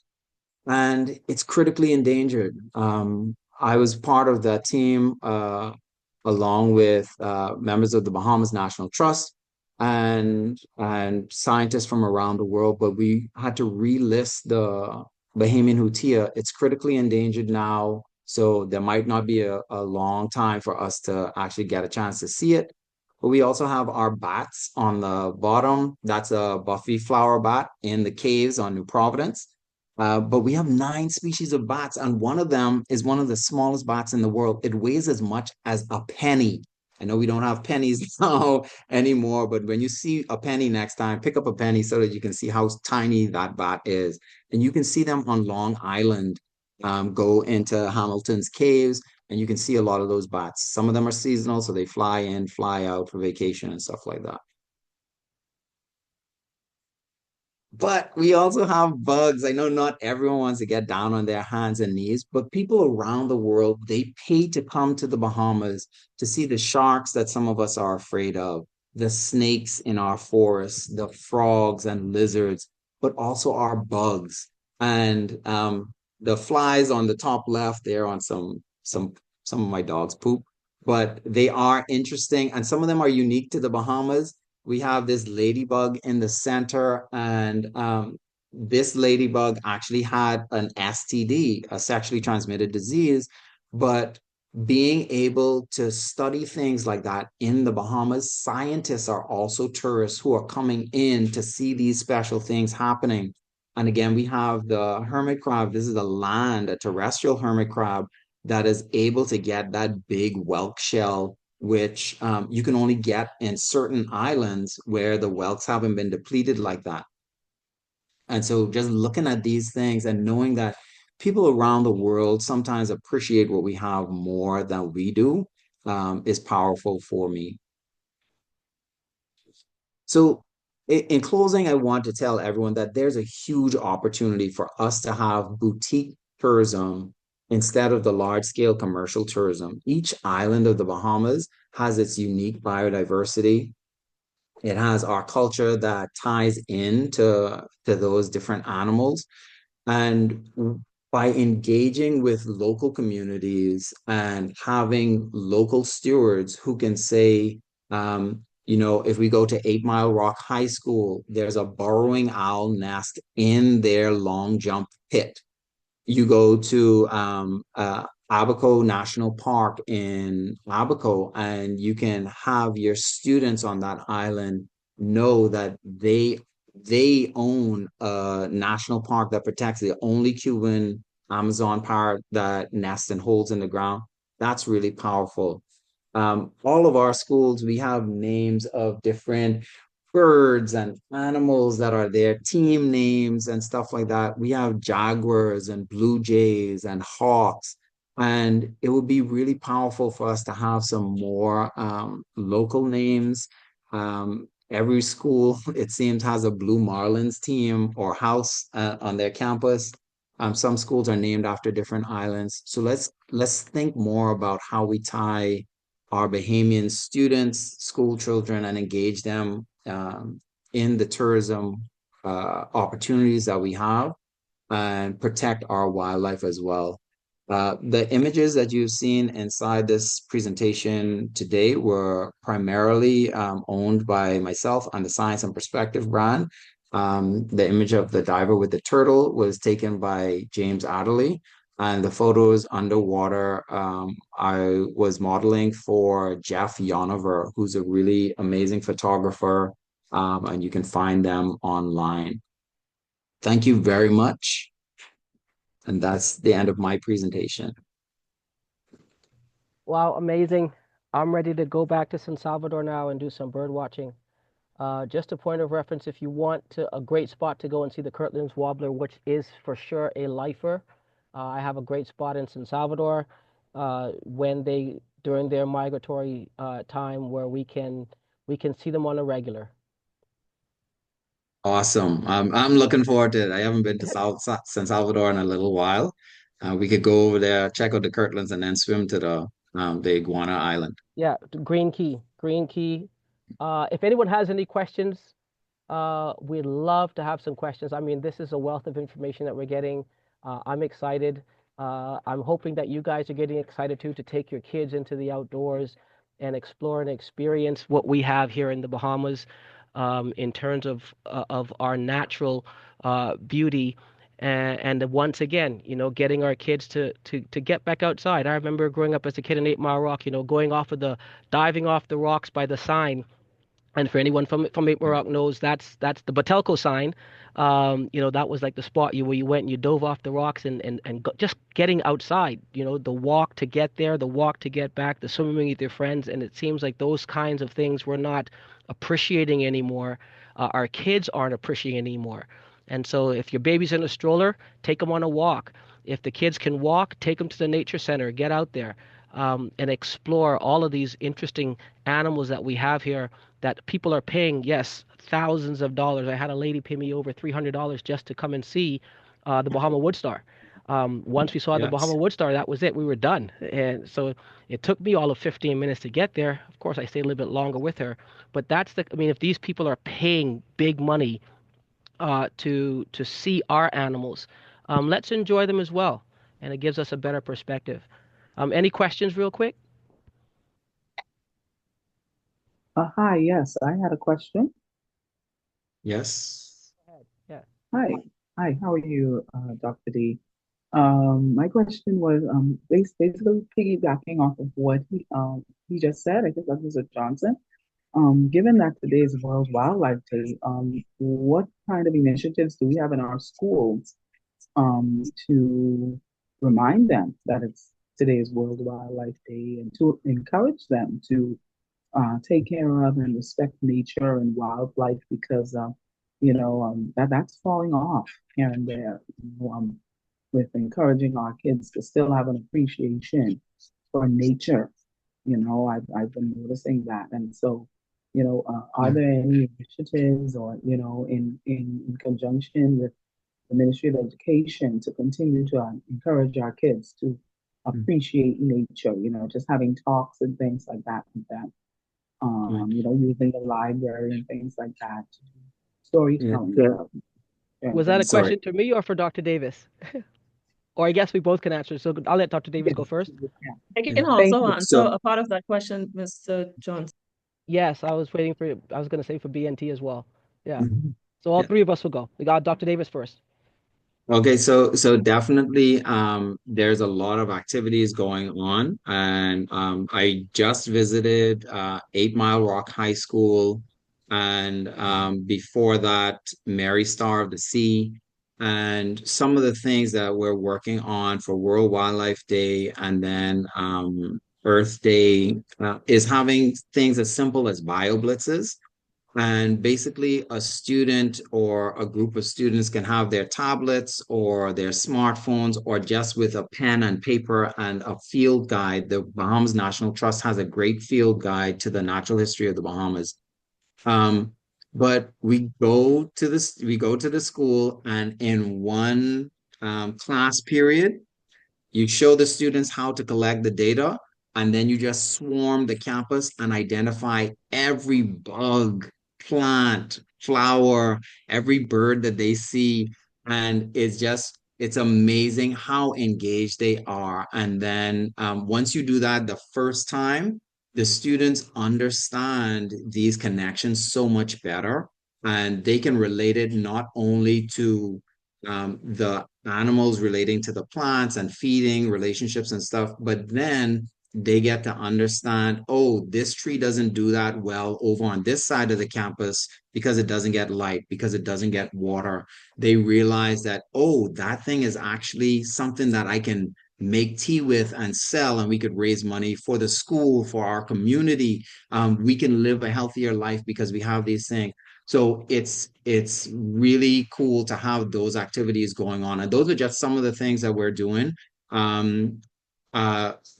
and it's critically endangered. I was part of that team along with members of the Bahamas National Trust and scientists from around the world, but we had to relist the Bahamian hutia. It's critically endangered now, so there might not be a long time for us to actually get a chance to see it. But we also have our bats on the bottom. That's a Buffy flower bat in the caves on New Providence. But we have 9 species of bats, and one of them is one of the smallest bats in the world. It weighs as much as a penny. I know we don't have pennies now anymore, but when you see a penny next time, pick up a penny so that you can see how tiny that bat is. And you can see them on Long Island, go into Hamilton's caves, and you can see a lot of those bats. Some of them are seasonal, so they fly in, fly out for vacation and stuff like that. But we also have bugs. I know not everyone wants to get down on their hands and knees, but people around the world, they pay to come to the Bahamas to see the sharks that some of us are afraid of, the snakes in our forests, the frogs and lizards, but also our bugs. And the flies on the top left there on some of my dog's poop, but they are interesting and some of them are unique to the Bahamas. We have this ladybug in the center, and this ladybug actually had an STD, a sexually transmitted disease. But being able to study things like that in the Bahamas, scientists are also tourists who are coming in to see these special things happening. And again, we have the hermit crab. This is a terrestrial hermit crab that is able to get that big whelk shell which you can only get in certain islands where the whelks haven't been depleted like that. And so just looking at these things and knowing that people around the world sometimes appreciate what we have more than we do is powerful for me. So in closing, I want to tell everyone that there's a huge opportunity for us to have boutique tourism instead of the large scale commercial tourism. Each island of the Bahamas has its unique biodiversity. It has our culture that ties into to those different animals. And by engaging with local communities and having local stewards who can say, if we go to 8 Mile Rock High School, there's a burrowing owl nest in their long jump pit. You go to Abaco National Park in Abaco, and you can have your students on that island know that they own a national park that protects the only Cuban Amazon parrot that nests and holds in the ground. That's really powerful. All of our schools, we have names of different birds and animals that are there, team names and stuff like that. We have jaguars and blue jays and hawks. And it would be really powerful for us to have some more local names. Every school, it seems, has a Blue Marlins team or house on their campus. Some schools are named after different islands. So let's think more about how we tie our Bahamian students, school children, and engage them in the tourism opportunities that we have and protect our wildlife as well. The images that you've seen inside this presentation today were primarily owned by myself on the Science and Perspective brand. The image of the diver with the turtle was taken by James Adderley. And the photos underwater, I was modeling for Jeff Yonover, who's a really amazing photographer, and you can find them online. Thank you very much. And that's the end of my presentation. Wow, amazing. I'm ready to go back to San Salvador now and do some bird watching. Just a point of reference, if you want a great spot to go and see the Kirtland's Warbler, which is for sure a lifer, I have a great spot in San Salvador during their migratory time where we can see them on a regular. Awesome. I'm looking forward to it. I haven't been to San Salvador in a little while. We could go over there, check out the Kirtlands, and then swim to the Iguana Island. Yeah, Green Key. If anyone has any questions, we'd love to have some questions. I mean, this is a wealth of information that we're getting. I'm excited. I'm hoping that you guys are getting excited too to take your kids into the outdoors and explore and experience what we have here in the Bahamas in terms of our natural beauty. And once again, getting our kids to get back outside. I remember growing up as a kid in 8 Mile Rock, diving off the rocks by the sign. And for anyone from 8 Mile Rock knows that's the Batelco sign. That was like the spot where you went and you dove off the rocks and just getting outside, the walk to get there, the walk to get back, the swimming with your friends. And it seems like those kinds of things we're not appreciating anymore. Our kids aren't appreciating anymore. And so if your baby's in a stroller, take them on a walk. If the kids can walk, take them to the nature center, get out there. and explore all of these interesting animals that we have here that people are paying, yes, thousands of dollars. I had a lady pay me over $300 just to come and see the Bahama Wood Star. Once we saw the Bahama Yes. Wood Star, that was it. We were done. And so it took me all of 15 minutes to get there. Of course, I stayed a little bit longer with her. But I mean, if these people are paying big money to see our animals, let's enjoy them as well. And it gives us a better perspective. Any questions real quick? Hi, yes, I had a question. Yes. Yeah. Hi, hi, how are you, Dr. D? My question was basically piggybacking off of what he just said. I think that was Johnson. Given that today is World Wildlife Day, what kind of initiatives do we have in our schools to remind them that it's today is World Wildlife Day and to encourage them to take care of and respect nature and wildlife because that's falling off here and there. With encouraging our kids to still have an appreciation for nature. I've been noticing that, and so are Yeah. there any initiatives or in conjunction with the Ministry of Education to continue to encourage our kids to Mm. appreciate nature? Just having talks and things like that with them Right. using the library and things like that, Yeah. storytelling about Was that a Sorry. question to me or for Dr. Davis? Or I guess we both can answer. So I'll let Dr. Davis Yes, go first. yeah. I Yeah. can Thank also you. answer So, a part of that question, Mr. Johnson. Yes, I was waiting for, I was going to say for BNT as well. Yeah. mhm. So all Yeah. three of us will go. We got Dr. Davis first. Okay, so definitely there's a lot of activities going on, and I just visited 8 Mile Rock High School, and before that Mary Star of the Sea, and some of the things that we're working on for World Wildlife Day and then Earth Day is having things as simple as bio blitzes. And basically, a student or a group of students can have their tablets or their smartphones or just with a pen and paper and a field guide. The Bahamas National Trust has a great field guide to the natural history of the Bahamas. Um, but we go to the school, and in one class period, you show the students how to collect the data, and then you just swarm the campus and identify every bug, plant, flower, every bird that they see. And it's amazing how engaged they are. And then once you do that the first time, the students understand these connections so much better. And they can relate it not only to the animals relating to the plants and feeding relationships and stuff, but then they get to understand, oh, this tree doesn't do that well over on this side of the campus because it doesn't get light, because it doesn't get water. They realize that, oh, that thing is actually something that I can make tea with and sell, and we could raise money for the school, for our community. We can live a healthier life because we have these things. So it's really cool to have those activities going on. And those are just some of the things that we're doing. Um,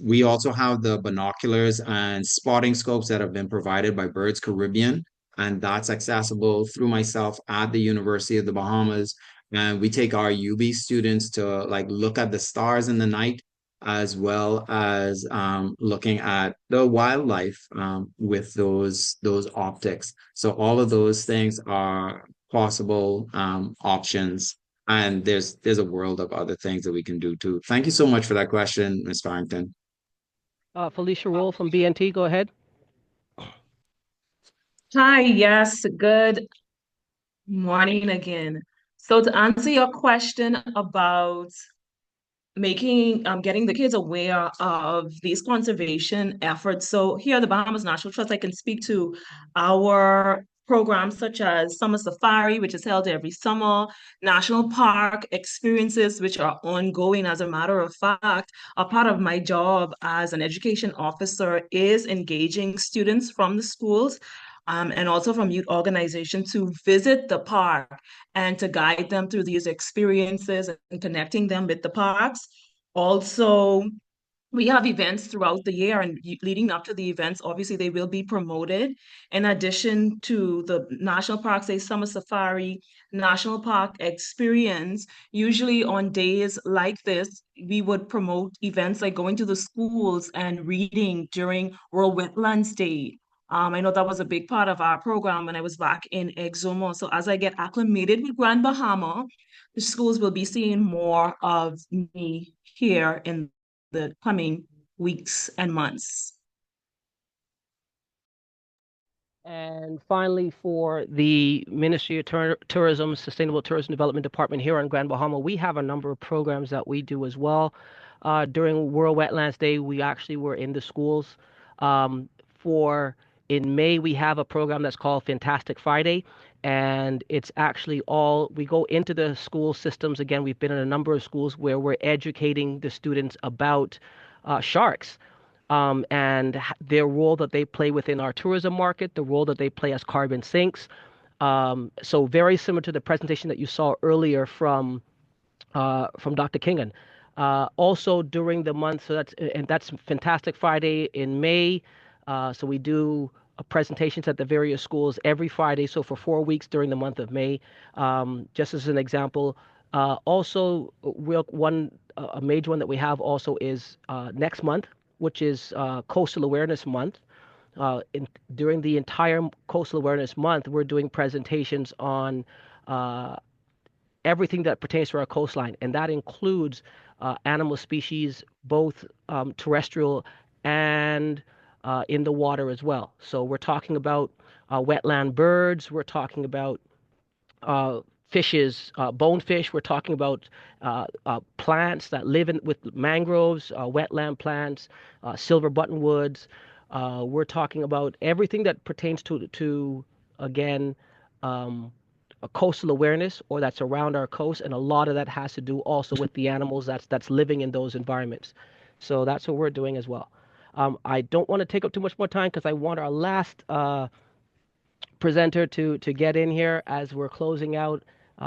we also have the binoculars and spotting scopes that have been provided by Birds Caribbean, and that's accessible through myself at the University of the Bahamas. And we take our UB students to like look at the stars in the night, as well as looking at the wildlife with those optics. So all of those things are possible options, and there's a world of other things that we can do too. Thank you so much for that question, Ms. Farrington. Felicia Roll from BNT, go ahead. Hi, yes, good morning again. So to answer your question about getting the kids aware of these conservation efforts. So here at the Bahamas National Trust, I can speak to our programs such as Summer Safari, which is held every summer, National Park experiences, which are ongoing. As a matter of fact, a part of my job as an education officer is engaging students from the schools and also from youth organizations to visit the park and to guide them through these experiences and connecting them with the parks. Also, We have events throughout the year, and leading up to the events, obviously they will be promoted. In addition to the national park, say summer safari, national park experience, usually on days like this, we would promote events like going to the schools and reading during World Wetlands Day. I know that was a big part of our program when I was back in Exuma. So as I get acclimated with Grand Bahama, the schools will be seeing more of me here in the coming weeks and months. And finally, for the Ministry of Tourism, Sustainable Tourism Development Department here on Grand Bahama, we have a number of programs that we do as well. During World Wetlands Day, we actually were in the schools. In May, we have a program that's called Fantastic Friday, and it's actually we go into the school systems. Again, we've been in a number of schools where we're educating the students about sharks. And their role that they play within our tourism market, the role that they play as carbon sinks. So very similar to the presentation that you saw earlier from Dr. Kingan. Also during the month, that's Fantastic Friday in May. So we do presentations at the various schools every Friday. So for 4 weeks during the month of May, just as an example. Also, a major one that we have also is next month, which is Coastal Awareness Month. During the entire Coastal Awareness Month, we're doing presentations on everything that pertains to our coastline, and that includes animal species, both terrestrial and in the water as well. So we're talking about wetland birds, we're talking about fishes, bonefish. We're talking about plants that live with mangroves, wetland plants, silver buttonwoods. We're talking about everything that pertains to again, a coastal awareness or that's around our coast, and a lot of that has to do also with the animals that's living in those environments. So that's what we're doing as well. I don't want to take up too much more time because I want our last presenter to get in here as we're closing out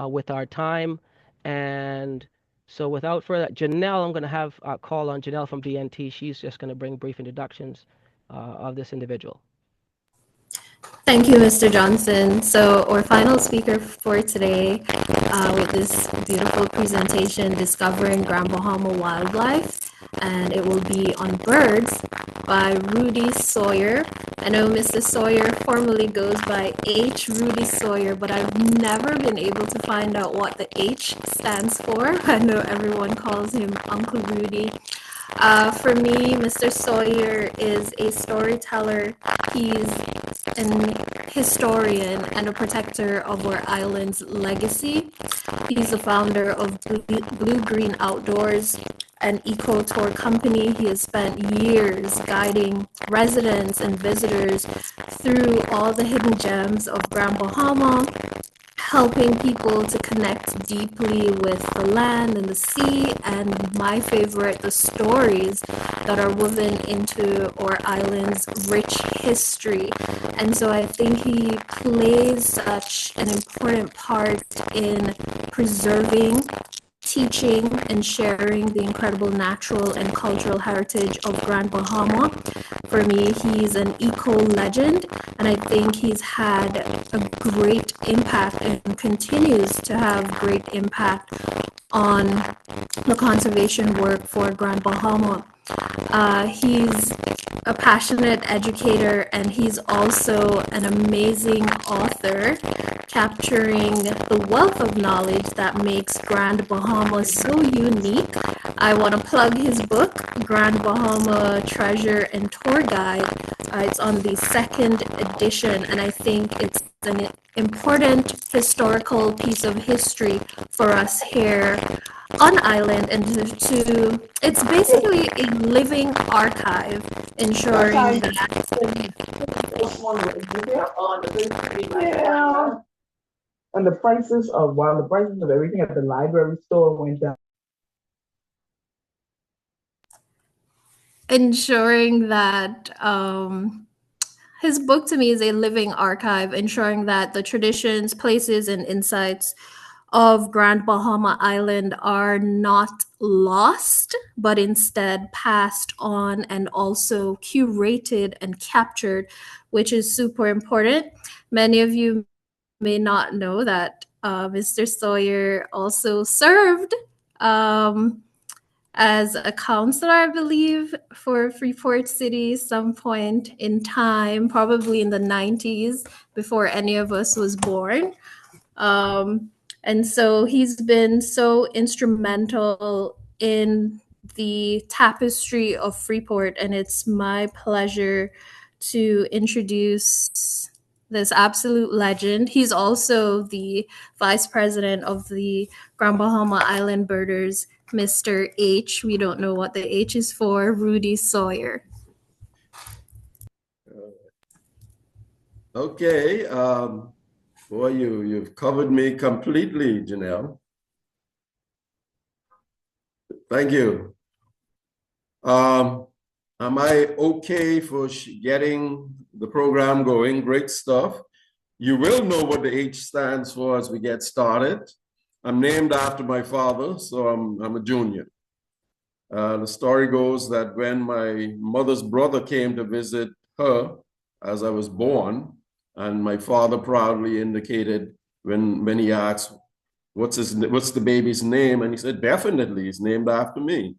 with our time. And so without further, Janelle, I'm going to have a call on Janelle from BNT. She's just going to bring brief introductions of this individual. Thank you, Mr. Johnson. So our final speaker for today with this beautiful presentation, Discovering Grand Bahama Wildlife, and it will be on birds by Rudy Sawyer. I know Mr. Sawyer formerly goes by H. Rudy Sawyer, but I've never been able to find out what the H stands for. I know everyone calls him Uncle Rudy. For me, Mr. Sawyer is a storyteller. He's an historian and a protector of our island's legacy. He's the founder of Blue Green Outdoors, an eco tour company. He has spent years guiding residents and visitors through all the hidden gems of Grand Bahama, helping people to connect deeply with the land and the sea, and my favorite, the stories that are woven into our island's rich history. And so I think he plays such an important part in preserving, teaching, and sharing the incredible natural and cultural heritage of Grand Bahama. For me, he's an eco-legend, and I think he's had a great impact and continues to have great impact on the conservation work for Grand Bahama. He's a passionate educator, and he's also an amazing author, capturing the wealth of knowledge that makes Grand Bahama so unique. I want to plug his book, Grand Bahama Treasure and Tour Guide. It's on the 2nd edition, and I think it's an important historical piece of history for us here on island, and it's basically a living archive, ensuring that and the prices of everything at the library store went down. ensuring that his book to me is a living archive, ensuring that the traditions, places, and insights of Grand Bahama Island are not lost, but instead passed on and also curated and captured, which is super important. Many of you may not know that Mr. Sawyer also served as a counselor, I believe, for Freeport City some point in time, probably in the 90s, before any of us was born. And so he's been so instrumental in the tapestry of Freeport, and it's my pleasure to introduce this absolute legend. He's also the vice president of the Grand Bahama Island Birders, Mr. H. We don't know what the H is for, Rudy Sawyer. Okay. Boy, you've covered me completely, Janelle. Thank you. Am I okay for getting the program going? Great stuff. You will know what the H stands for as we get started. I'm named after my father, so I'm a junior. The story goes that when my mother's brother came to visit her as I was born, and my father proudly indicated when he asked, what's the baby's name? And he said, definitely, it's named after me.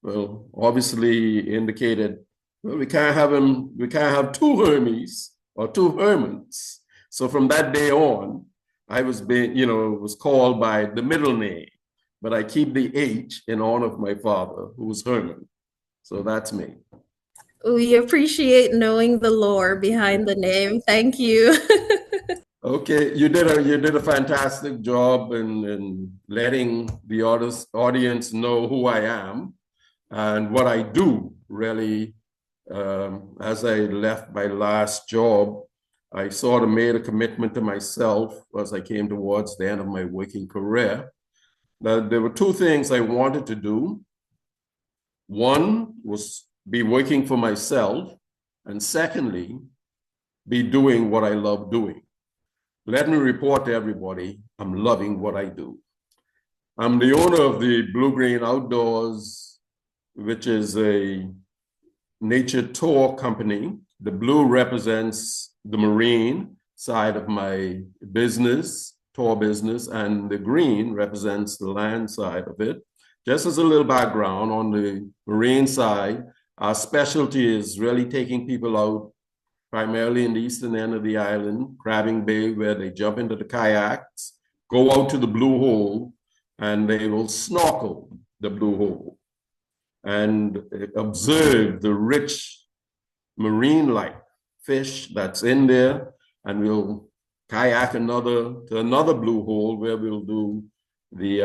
Well, obviously he indicated, well, we can't have two Hermes or two Hermans. So from that day on, I was was called by the middle name, but I keep the H in honor of my father, who was Herman. So that's me. We appreciate knowing the lore behind the name. Thank you. Okay, you did a fantastic job in letting the audience know who I am and what I do. Really, as I left my last job, I sort of made a commitment to myself as I came towards the end of my working career. That there were two things I wanted to do. One was be working for myself, and secondly, be doing what I love doing. Let me report to everybody, I'm loving what I do. I'm the owner of the Blue Green Outdoors, which is a nature tour company. The blue represents the marine side of my business, tour business, and the green represents the land side of it. Just as a little background, on the marine side, our specialty is really taking people out primarily in the eastern end of the island, Crabbing Bay, where they jump into the kayaks, go out to the Blue Hole, and they will snorkel the Blue Hole and observe the rich marine life, fish that's in there, and we'll kayak to another Blue Hole where we'll do the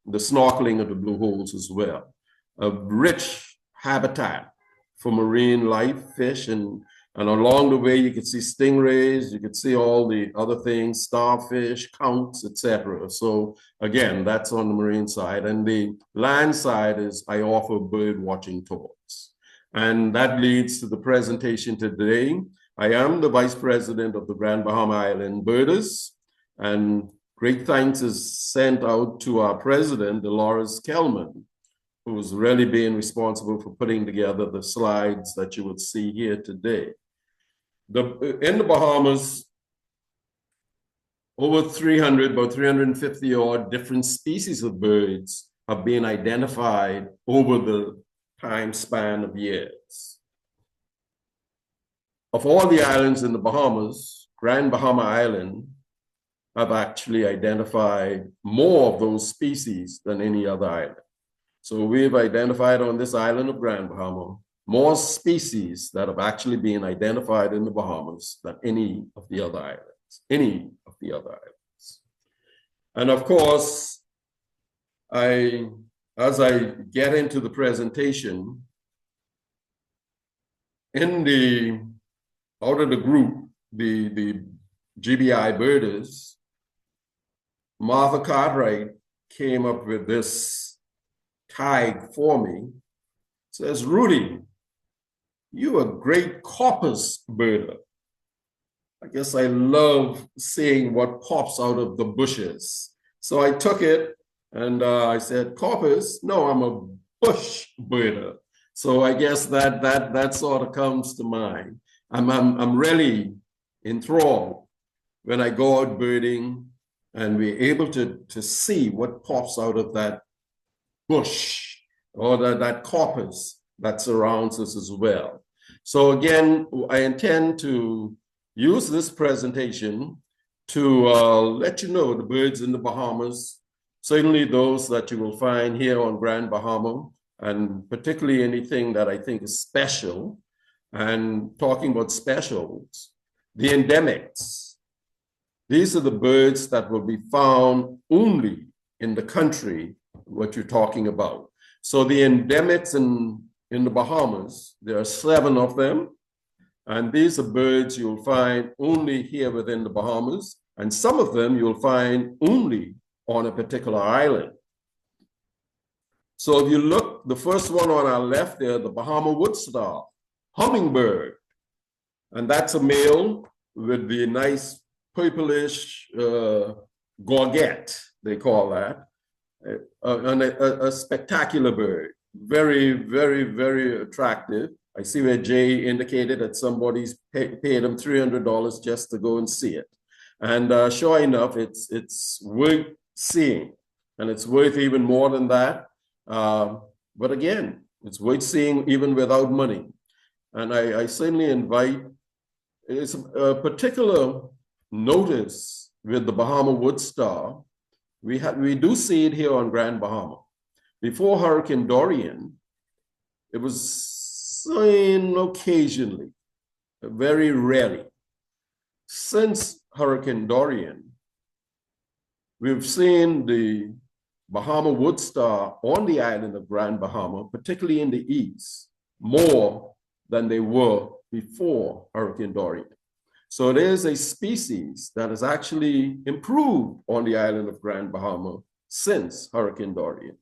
snorkeling of the Blue Holes as well. A rich habitat for marine life, fish, and along the way you could see stingrays, you could see all the other things, starfish, counts, etc. So again, that's on the marine side. And the land side is I offer bird watching tours. And that leads to the presentation today. I am the Vice President of the Grand Bahama Island Birders, and great thanks is sent out to our President, Dolores Kelman, who's really being responsible for putting together the slides that you would see here today. In the Bahamas, over 300, about 350 odd different species of birds have been identified over the time span of years. Of all the islands in the Bahamas, Grand Bahama Island have actually identified more of those species than any other island. So we've identified on this island of Grand Bahama more species that have actually been identified in the Bahamas than any of the other islands. And of course, as I get into the presentation, out of the group, the GBI birders, Martha Cartwright came up with this tag for me. It says, Rudy, you're a great corpus birder. I guess I love seeing what pops out of the bushes. So I took it and I said, corpus? No, I'm a bush birder. So I guess that sort of comes to mind. I'm really enthralled when I go out birding and we're able to see what pops out of that bush or that corpus that surrounds us as well. So again, I intend to use this presentation to let you know the birds in the Bahamas, certainly those that you will find here on Grand Bahama, and particularly anything that I think is special. And talking about specials, the endemics. These are the birds that will be found only in the country, what you're talking about. So the endemics in the Bahamas, there are 7 of them. And these are birds you'll find only here within the Bahamas. And some of them you'll find only on a particular island. So if you look, the first one on our left there, the Bahama Woodstar, hummingbird. And that's a male with the nice purplish gorget, they call that. A spectacular bird. Very, very, very attractive. I see where Jay indicated that somebody's paid him $300 just to go and see it. And sure enough, it's worth seeing. And it's worth even more than that. But again, it's worth seeing even without money. And I certainly invite, it's a particular notice with the Bahama Woodstar. We do see it here on Grand Bahama. Before Hurricane Dorian, it was seen occasionally, very rarely. Since Hurricane Dorian, we've seen the Bahama Woodstar on the island of Grand Bahama, particularly in the east, more than they were before Hurricane Dorian. So it is a species that has actually improved on the island of Grand Bahama since Hurricane Dorian.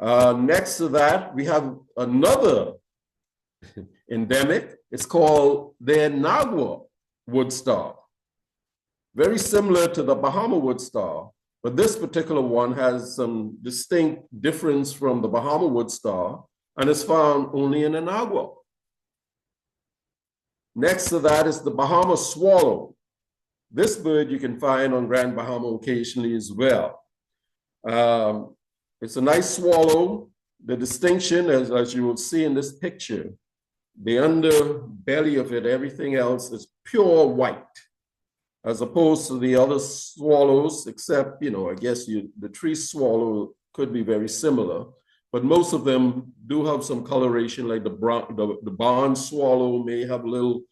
Next to that, we have another endemic. It's called the Inagua Woodstar. Very similar to the Bahama Woodstar, but this particular one has some distinct difference from the Bahama Woodstar, and it's found only in Inagua. Next to that is the Bahama Swallow. This bird you can find on Grand Bahama occasionally as well. It's a nice swallow. The distinction, as you will see in this picture, the underbelly of it, everything else is pure white, as opposed to the other swallows, except, I guess the tree swallow could be very similar, but most of them do have some coloration, like the barn swallow may have a little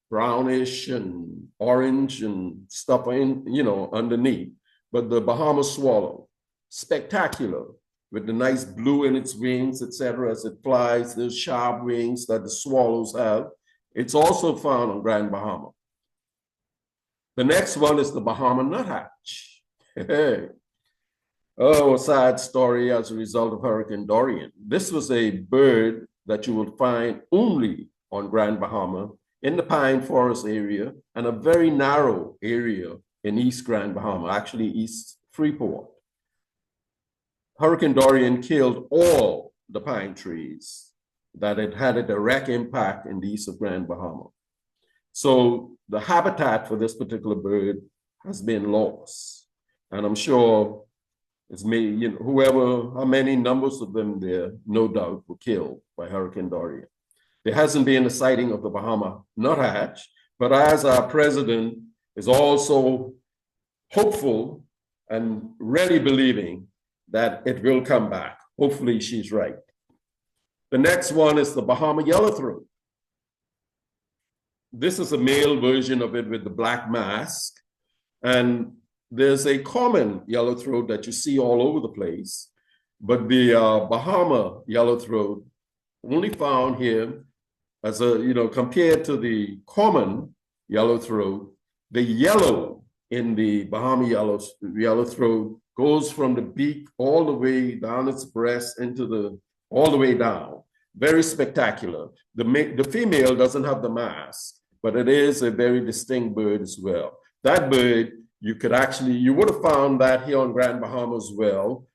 brownish and orange and stuff underneath. But the Bahama swallow, spectacular, with the nice blue in its wings, etc. As it flies, those sharp wings that the swallows have. It's also found on Grand Bahama. The next one is the Bahama nuthatch. Hey. Oh, a sad story as a result of Hurricane Dorian. This was a bird that you will find only on Grand Bahama in the pine forest area and a very narrow area in East Grand Bahama, actually East Freeport. Hurricane Dorian killed all the pine trees that it had a direct impact in the east of Grand Bahama. So the habitat for this particular bird has been lost. And I'm sure it's how many numbers of them there, no doubt, were killed by Hurricane Dorian. There hasn't been a sighting of the Bahama nuthatch, but as our president is also hopeful and really believing that it will come back. Hopefully she's right. The next one is the Bahama yellowthroat. This is a male version of it with the black mask. And there's a common yellowthroat that you see all over the place, but the Bahama yellowthroat only found here as compared to the common yellowthroat, the yellow in the Bahama yellowthroat goes from the beak all the way down its breast all the way down. Very spectacular. The female doesn't have the mask, but it is a very distinct bird as well. That bird you would have found that here on Grand Bahama as well.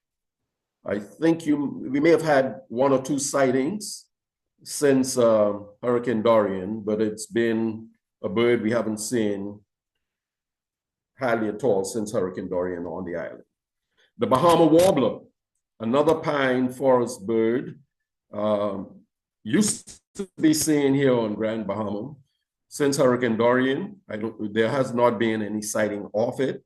I think we may have had 1 or 2 sightings since Hurricane Dorian, but it's been a bird we haven't seen hardly at all since Hurricane Dorian on the island. The Bahama warbler, another pine forest bird, used to be seen here on Grand Bahama. Since Hurricane Dorian, there has not been any sighting of it,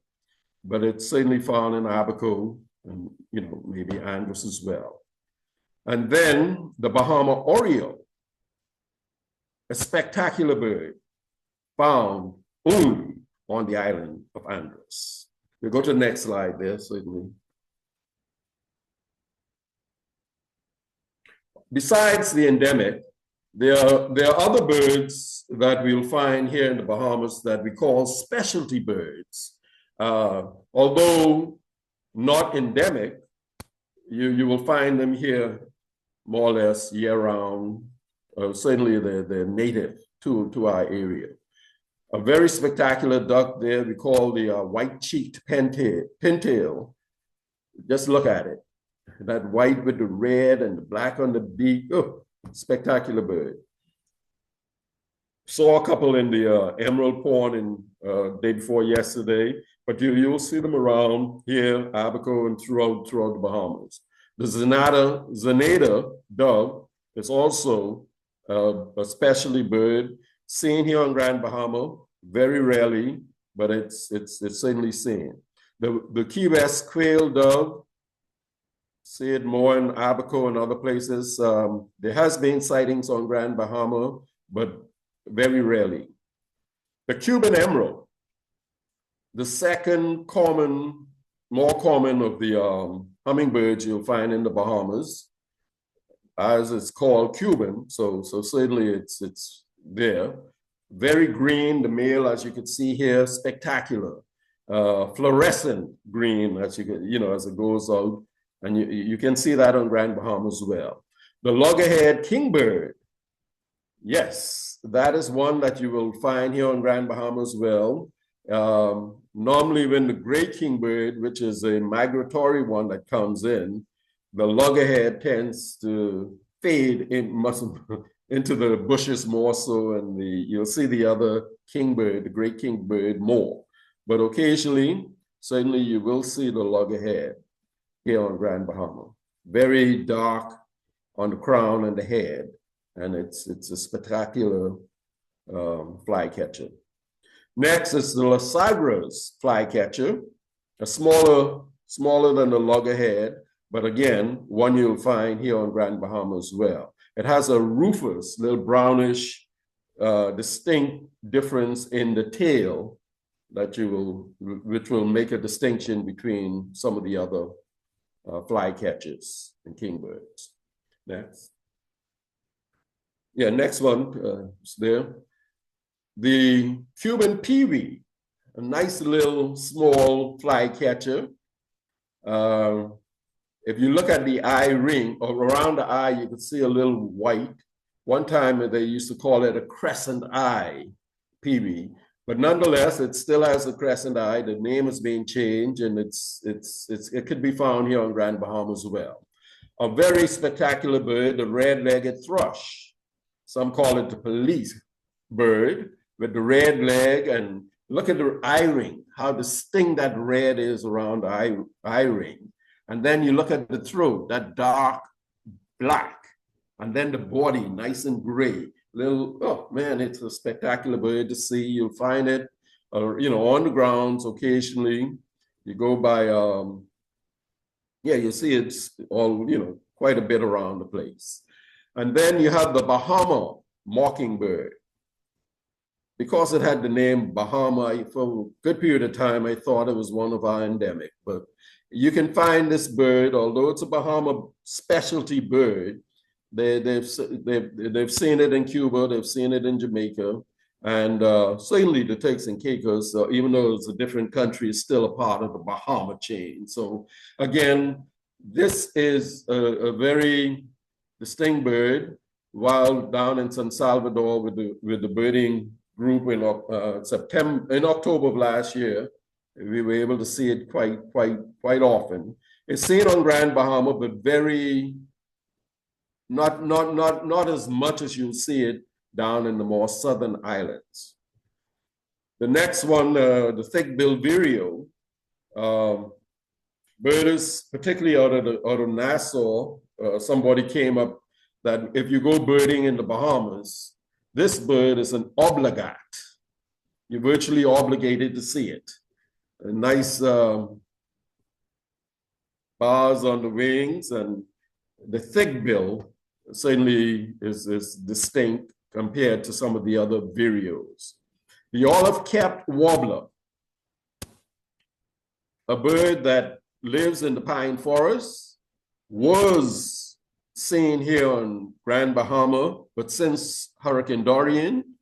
but it's certainly found in Abaco and maybe Andros as well. And then the Bahama oriole, a spectacular bird found only on the island of Andros. We'll go to the next slide there, certainly. Besides the endemic, there are other birds that we'll find here in the Bahamas that we call specialty birds. Although not endemic, you will find them here more or less year-round. Certainly they're native to our area. A very spectacular duck there we call the white-cheeked pintail. Just look at it. That white with the red and the black on the beak. Oh, spectacular bird. Saw a couple in the Emerald Pond day before yesterday, but you'll see them around here, Abaco, and throughout the Bahamas. The Zanata dove is also a specialty bird seen here on Grand Bahama, very rarely, but it's certainly seen. The Key West quail dove, see it more in Abaco and other places. There has been sightings on Grand Bahama, but very rarely. The Cuban emerald, the second more common of the hummingbirds you'll find in the Bahamas, as it's called Cuban, so certainly it's there. Very green, the male, as you can see here, spectacular. Fluorescent green, as as it goes out. And you can see that on Grand Bahama as well. The loggerhead kingbird, yes, that is one that you will find here on Grand Bahama as well. Normally when the gray kingbird, which is a migratory one that comes in, the loggerhead tends to fade into the bushes more so, and you'll see the other kingbird, the great kingbird, more. But occasionally, certainly you will see the loggerhead here on Grand Bahama. Very dark on the crown and the head, and it's a spectacular flycatcher. Next is the Las Sagras flycatcher, a smaller than the loggerhead, but again, one you'll find here on Grand Bahama as well. It has a rufous, little brownish, distinct difference in the tail which will make a distinction between some of the other flycatchers and kingbirds. Next. Yeah, next one is there. The Cuban peewee, a nice little small flycatcher. If you look at the eye ring, or around the eye, you can see a little white. One time they used to call it a crescent eye peewee, but nonetheless, it still has a crescent eye. The name is being changed, and it could be found here on Grand Bahama as well. A very spectacular bird, the red-legged thrush. Some call it the police bird with the red leg, and look at the eye ring, how distinct that red is around the eye ring. And then you look at the throat, that dark black, and then the body, nice and gray. Oh man, it's a spectacular bird to see. You'll find it, on the grounds occasionally. You go by, you see it's all, quite a bit around the place. And then you have the Bahama mockingbird. Because it had the name Bahama, for a good period of time, I thought it was one of our endemic, but you can find this bird, although it's a Bahama specialty bird. They've seen it in Cuba, they've seen it in Jamaica, and certainly the Turks and Caicos, even though it's a different country, is still a part of the Bahama chain. So again, this is a very distinct bird. While down in San Salvador with the birding group in October of last year, We were able to see it quite often. It's seen on Grand Bahama, but very not as much as you'll see it down in the more southern islands. The next one, the thick-billed vireo, bird is particularly out of Nassau. Somebody came up that if you go birding in the Bahamas, this bird is an obligate. You're virtually obligated to see it. A nice bars on the wings, and the thick bill certainly is distinct compared to some of the other vireos. The olive-capped warbler, a bird that lives in the pine forest, was seen here on Grand Bahama, but since Hurricane Dorian,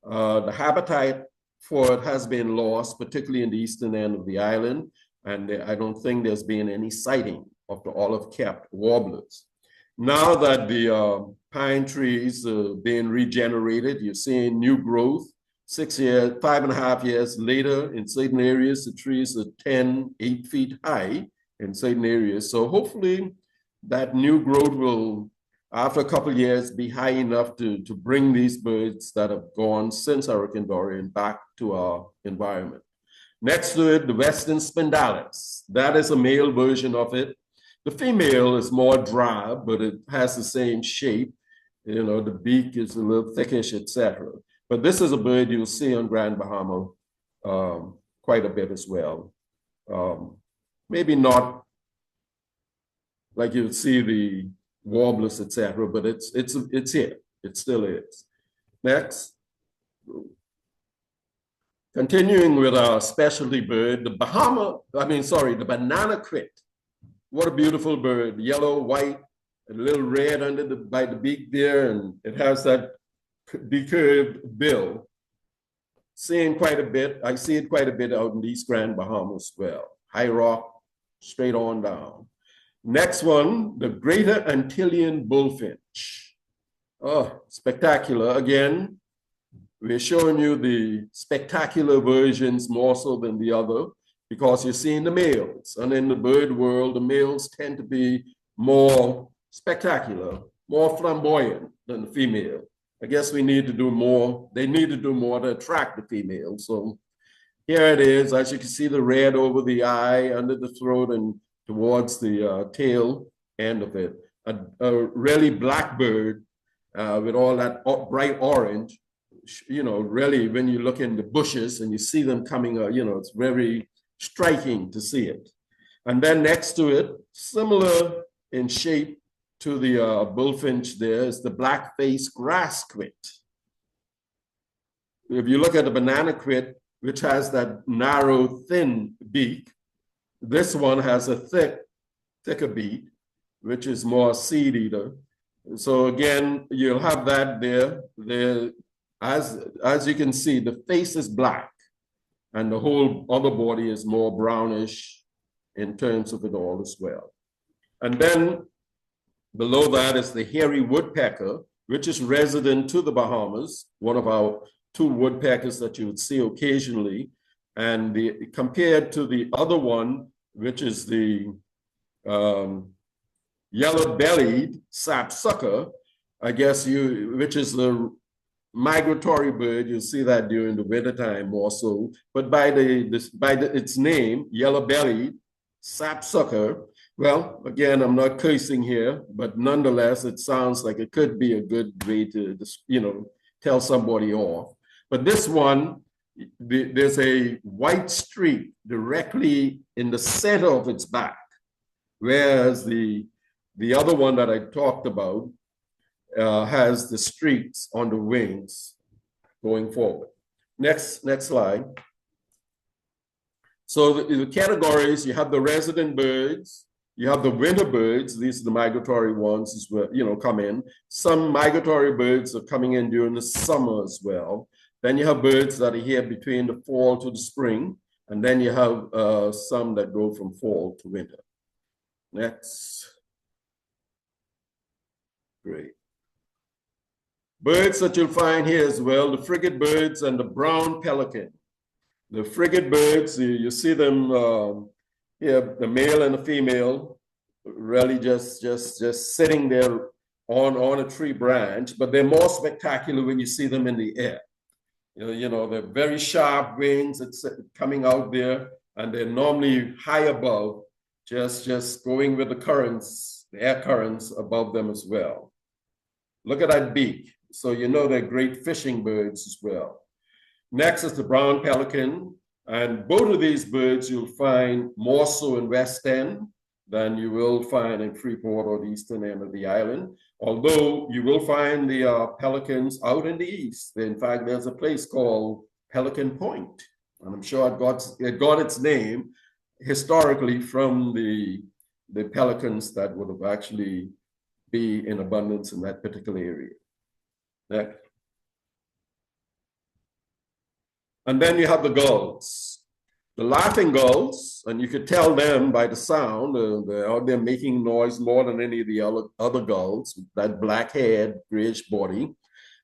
the habitat for it has been lost, particularly in the eastern end of the island, and I don't think there's been any sighting of the olive-capped warblers. Now that the pine trees are being regenerated, you're seeing new growth. 5.5 years later, in certain areas, the trees are 8 feet high in certain areas. So hopefully that new growth will, after a couple of years, be high enough to bring these birds that have gone since Hurricane Dorian back to our environment. Next to it, the Western Spindalis. That is a male version of it. The female is more drab, but it has the same shape. You know, the beak is a little thickish, etc. But this is a bird you'll see on Grand Bahama quite a bit as well. Maybe not like you'll see the warblers, etc., but it's here. It still is. Next. Continuing with our specialty bird, the banana quit. What a beautiful bird, yellow, white, a little red by the beak there, and it has that decurved bill. Seeing quite a bit, I see it quite a bit out in East Grand Bahama as well. High rock, straight on down. Next one, the Greater Antillean bullfinch. Oh, spectacular. Again, we're showing you the spectacular versions more so than the other because you're seeing the males. And in the bird world, the males tend to be more spectacular, more flamboyant than the female. I guess we need to do more. They need to do more to attract the female. So here it is. As you can see, the red over the eye, under the throat, and towards the tail end of it. A really black bird with all that bright orange. You know, really, when you look in the bushes and you see them coming, you know, it's very striking to see it. And then next to it, similar in shape to the bullfinch there, is the black-faced grass quit. If you look at the banana quit, which has that narrow, thin beak, this one has a thicker beak, which is more seed eater. So again, you'll have that there. As you can see, the face is black and the whole other body is more brownish in terms of it all as well. And then below that is the hairy woodpecker, which is resident to the Bahamas, one of our 2 woodpeckers that you would see occasionally. And compared to the other one, which is the yellow-bellied sapsucker, I guess which is the migratory bird, you'll see that during the wintertime more so. But by its name, yellow-bellied sapsucker, well, again, I'm not cursing here, but nonetheless, it sounds like it could be a good way to, you know, tell somebody off. But this one, there's a white streak directly in the center of its back, whereas the other one that I talked about has the streaks on the wings going forward. Next slide. So the categories, you have the resident birds, you have the winter birds. These are the migratory ones as well, you know, come in. Some migratory birds are coming in during the summer as well. Then you have birds that are here between the fall to the spring. And then you have some that go from fall to winter. Next. Great. Birds that you'll find here as well, the frigate birds and the brown pelican. The frigate birds, you see them here, the male and the female, really just sitting there on a tree branch, but they're more spectacular when you see them in the air. You know, they're very sharp wings coming out there, and they're normally high above, just going with the currents, the air currents above them as well. Look at that beak. So you know they're great fishing birds as well. Next is the brown pelican, and both of these birds you'll find more so in West End than you will find in Freeport or the eastern end of the island. Although you will find the pelicans out in the east. In fact, there's a place called Pelican Point, and I'm sure it got its name historically from the pelicans that would have actually be in abundance in that particular area. Next. And then you have the gulls. The laughing gulls, and you could tell them by the sound, they're out there making noise more than any of the other gulls, that black head, grayish body.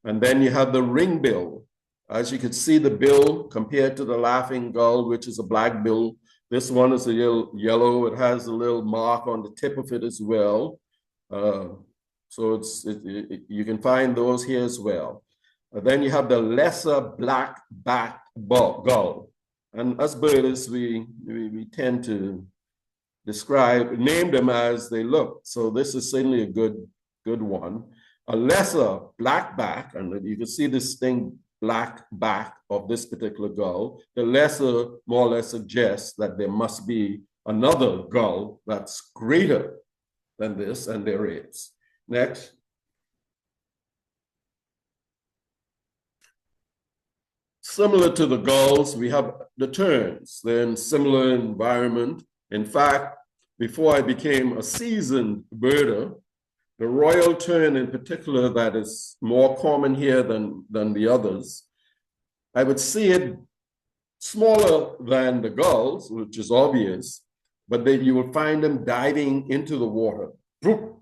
And then you have the ringbill. As you can see, the bill compared to the laughing gull, which is a black bill. This one is a yellow. It has a little mark on the tip of it as well. So you can find those here as well. Then you have the lesser black-backed gull. And us birders, we tend to name them as they look. So this is certainly a good one. A lesser blackback, and you can see this thing black back of this particular gull. The lesser more or less suggests that there must be another gull that's greater than this, and there is. Next. Similar to the gulls, we have the terns. They're in similar environment. In fact, before I became a seasoned birder, the royal tern in particular, that is more common here than the others, I would see it smaller than the gulls, which is obvious, but then you will find them diving into the water to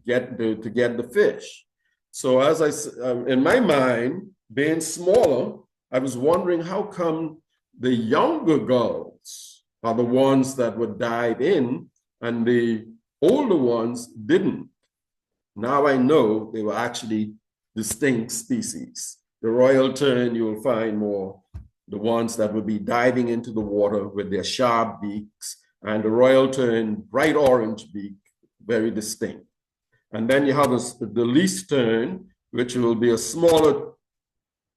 get the fish. So as in my mind, being smaller, I was wondering how come the younger gulls are the ones that would dive in and the older ones didn't. Now I know they were actually distinct species. The royal tern, you will find more the ones that would be diving into the water with their sharp beaks, and the royal tern, bright orange beak, very distinct. And then you have the least tern, which will be a smaller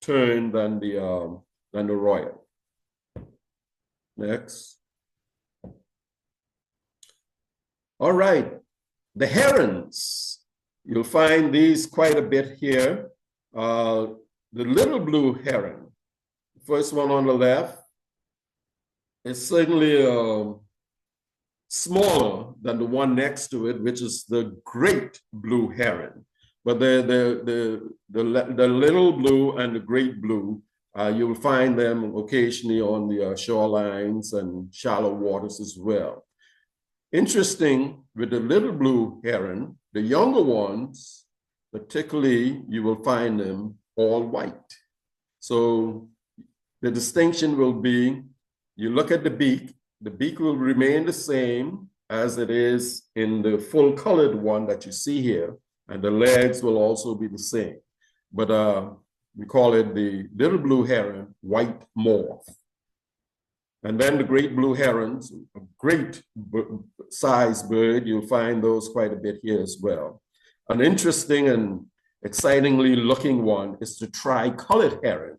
tern than the royal. Next. All right, the herons. You'll find these quite a bit here. The little blue heron, first one on the left, is certainly smaller than the one next to it, which is the great blue heron. But the little blue and the great blue, you'll find them occasionally on the shorelines and shallow waters as well. Interesting, with the little blue heron, the younger ones, particularly, you will find them all white. So the distinction will be, you look at the beak will remain the same as it is in the full colored one that you see here, and the legs will also be the same. But we call it the little blue heron, white morph. And then the great blue herons, a great size bird, you'll find those quite a bit here as well. An interesting and excitingly looking one is the tricolored heron.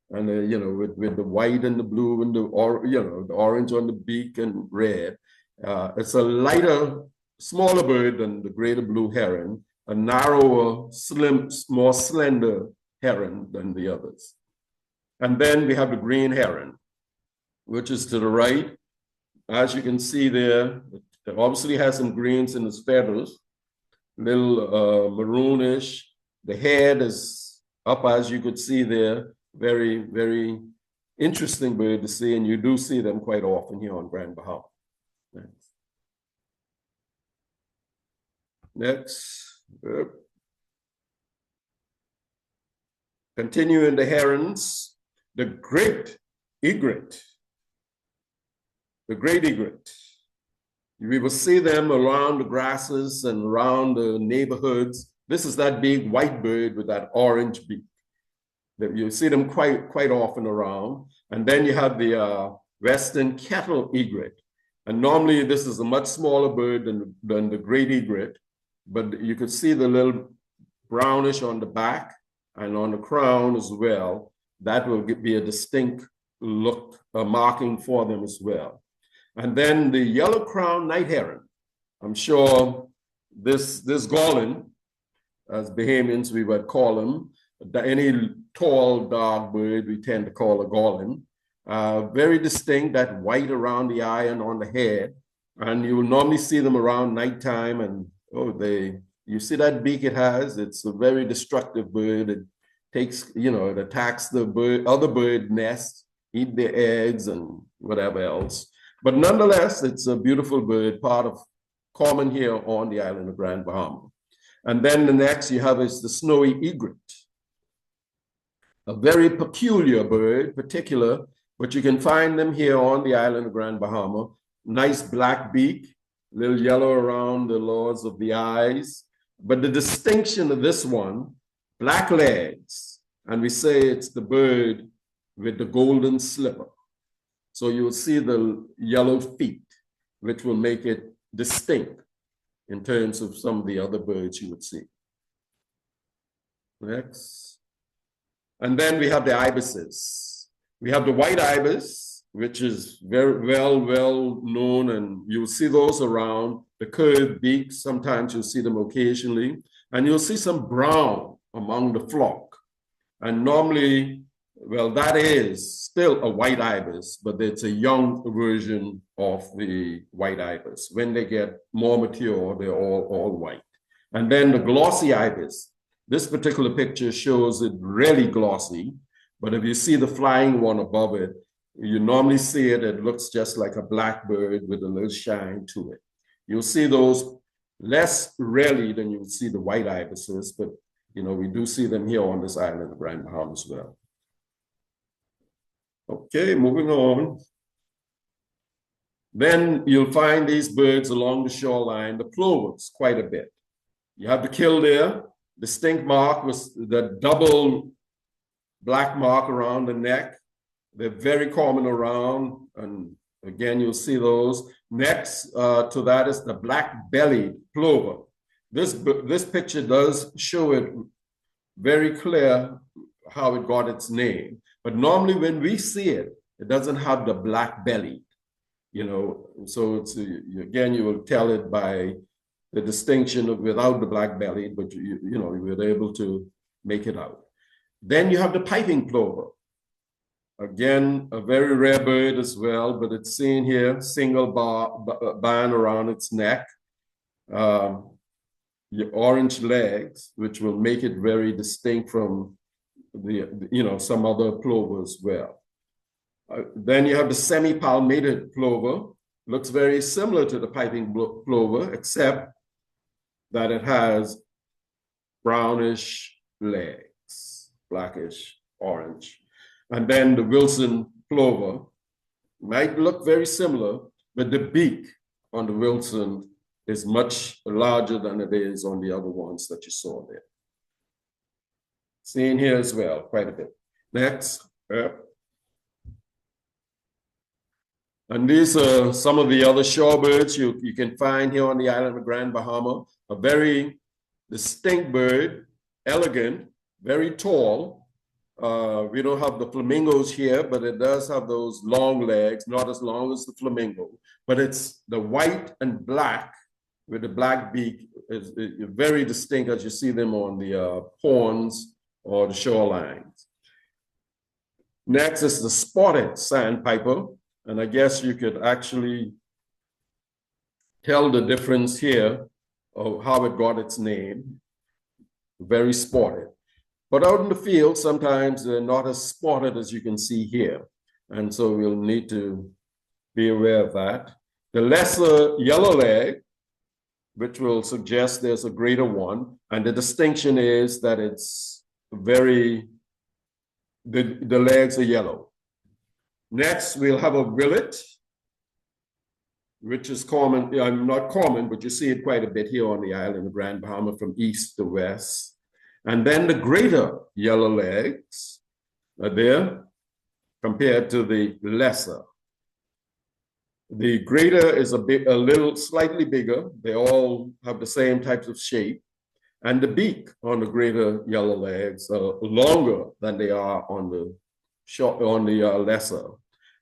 And with the white and the blue and the orange on the beak and red. It's a lighter, smaller bird than the greater blue heron, a narrower, slim, more slender heron than the others. And then we have the green heron, which is to the right. As you can see there, it obviously has some greens in its feathers, little maroonish. The head is up, as you could see there. Very, very interesting bird to see, and you do see them quite often here on Grand Bahama. Next. Continuing the herons, the great egret, the great egret. We will see them around the grasses and around the neighborhoods. This is that big white bird with that orange beak. You see them quite often around. And then you have the western kettle egret. And normally this is a much smaller bird than the great egret, but you could see the little brownish on the back and on the crown as well. That will be a distinct look, a marking for them as well. And then the yellow crowned night heron. I'm sure this Garland, as Bahamians we would call him, any tall dark bird we tend to call a Garland. Very distinct, that white around the eye and on the head. And you will normally see them around nighttime. And you see that beak it has? It's a very destructive bird. It takes, it attacks the other bird nests, eat their eggs and whatever else. But nonetheless, it's a beautiful bird, common here on the island of Grand Bahama. And then the next you have is the snowy egret. A very peculiar bird, but you can find them here on the island of Grand Bahama. Nice black beak, a little yellow around the lobes of the eyes. But the distinction of this one, black legs, and we say it's the bird with the golden slipper. So you'll see the yellow feet, which will make it distinct in terms of some of the other birds you would see. Next. And then we have the ibises. We have the white ibis, which is very well known, and you'll see those around. The curved beak, sometimes you'll see them occasionally, and you'll see some brown among the flock. And normally, well, that is still a white ibis, but it's a young version of the white ibis. When they get more mature, they're all white. And then the glossy ibis. This particular picture shows it really glossy, but if you see the flying one above it, you normally see it looks just like a black bird with a little shine to it. You'll see those less rarely than you would see the white ibises, but we do see them here on this island of Grand Bahama as well. Okay, moving on. Then you'll find these birds along the shoreline, the plovers, quite a bit. You have the killdeer, distinct mark was the double black mark around the neck. They're very common around, and again, you'll see those. Next to that is the black-bellied plover. This picture does show it very clear how it got its name. But normally when we see it, it doesn't have the black belly, so it's, again, you will tell it by the distinction of without the black belly, but you were able to make it out. Then you have the piping plover. Again, a very rare bird as well, but it's seen here, single band around its neck, your orange legs, which will make it very distinct from some other plover as well. Then you have the semi-palmated plover. Looks very similar to the piping plover, except that it has brownish legs, blackish, orange. And then the Wilson plover might look very similar, but the beak on the Wilson is much larger than it is on the other ones that you saw there. Seen here as well, quite a bit. Next. And these are some of the other shorebirds you can find here on the island of Grand Bahama. A very distinct bird, elegant, very tall. We don't have the flamingos here, but it does have those long legs, not as long as the flamingo, but it's the white and black with the black beak is very distinct as you see them on the ponds or the shorelines. Next is the spotted sandpiper. And I guess you could actually tell the difference here of how it got its name. Very spotted. But out in the field, sometimes they're not as spotted as you can see here. And so we'll need to be aware of that. The lesser yellow leg, which will suggest there's a greater one. And the distinction is that it's the legs are yellow. Next, we'll have a willet, which is common, not common, but you see it quite a bit here on the island of Grand Bahama from east to west. And then the greater yellowlegs are there compared to the lesser. The greater is a little slightly bigger. They all have the same types of shape. And the beak on the greater yellowlegs are longer than they are on the lesser.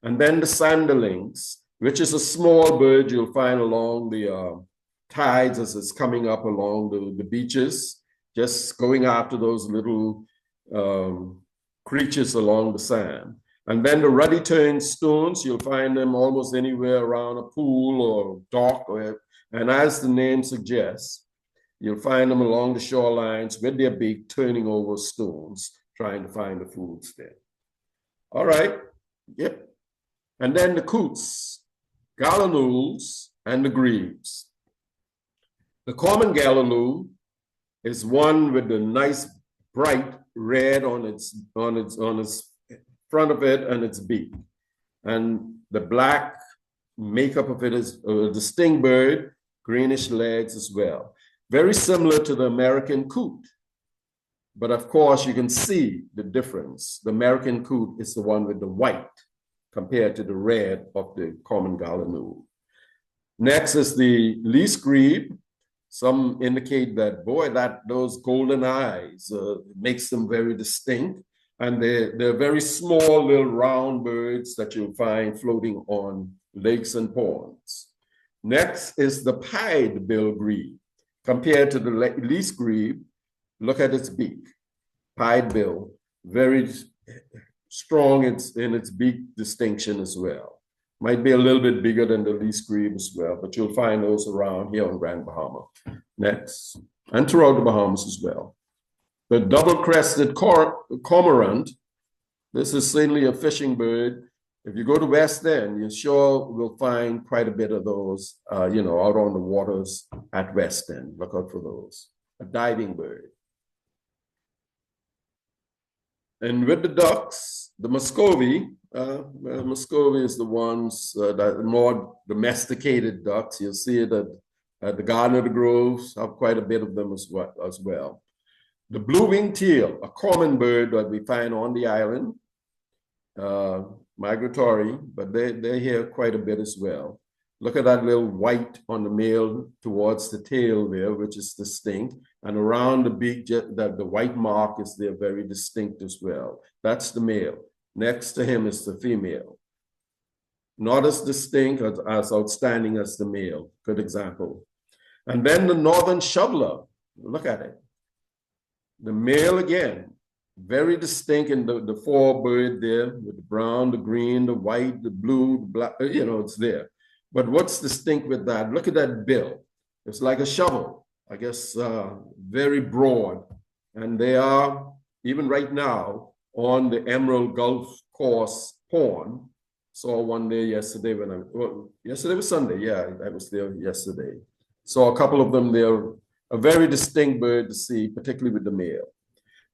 And then the sanderlings, which is a small bird you'll find along the tides as it's coming up along the beaches, just going after those little creatures along the sand. And then the ruddy-turned stones, you'll find them almost anywhere around a pool or dock. And as the name suggests, you'll find them along the shorelines with their beak turning over stones, trying to find the foods there. All right, yep. And then the coots, gallinules, and the grebes. The common gallinule is one with the nice bright red on its front of it and its beak. And the black makeup of it is a distinct bird, greenish legs as well. Very similar to the American coot. But of course, you can see the difference. The American coot is the one with the white compared to the red of the common gallinule. Next is the least grebe. Some indicate that, boy, those golden eyes makes them very distinct. And they're very small little round birds that you'll find floating on lakes and ponds. Next is the pied-bill grebe. Compared to the least grebe, look at its beak. Pied-bill, very strong in its beak distinction as well. Might be a little bit bigger than the least grebe as well, but you'll find those around here on Grand Bahama. Next, and throughout the Bahamas as well. The double-crested cormorant, this is certainly a fishing bird. If you go to West End, you sure will find quite a bit of those, out on the waters at West End. Look out for those. A diving bird. And with the ducks, the Muscovy, Muscovy is the ones that are more domesticated ducks. You'll see it at the Garden of the Groves, have quite a bit of them as well. The blue-winged teal, a common bird that we find on the island, migratory, but they're here quite a bit as well. Look at that little white on the male towards the tail there, which is distinct. And around the beak, the white mark is there, very distinct as well. That's the male. Next to him is the female. Not as distinct, as outstanding as the male. Good example. And then the northern shoveler. Look at it. The male again, very distinct in the four bird there with the brown, the green, the white, the blue, the black, it's there. But what's distinct with that? Look at that bill. It's like a shovel, I guess, very broad. And they are, even right now, on the Emerald Gulf Course pond. Saw one there yesterday yesterday was Sunday. Yeah, I was there yesterday. Saw a couple of them there. A very distinct bird to see, particularly with the male.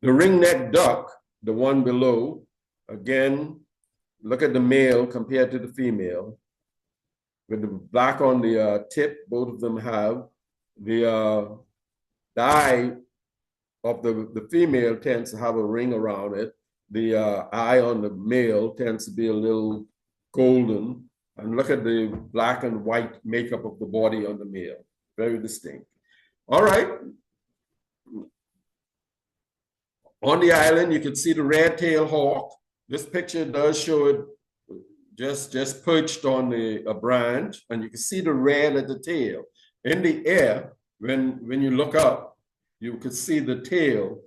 The ringneck duck, the one below, again, look at the male compared to the female. With the black on the tip, both of them have. The eye of the female tends to have a ring around it. The eye on the male tends to be a little golden. And look at the black and white makeup of the body on the male. Very distinct. All right. On the island, you can see the red-tailed hawk. This picture does show it just perched on a branch, and you can see the red at the tail. In the air, when you look up, you can see the tail,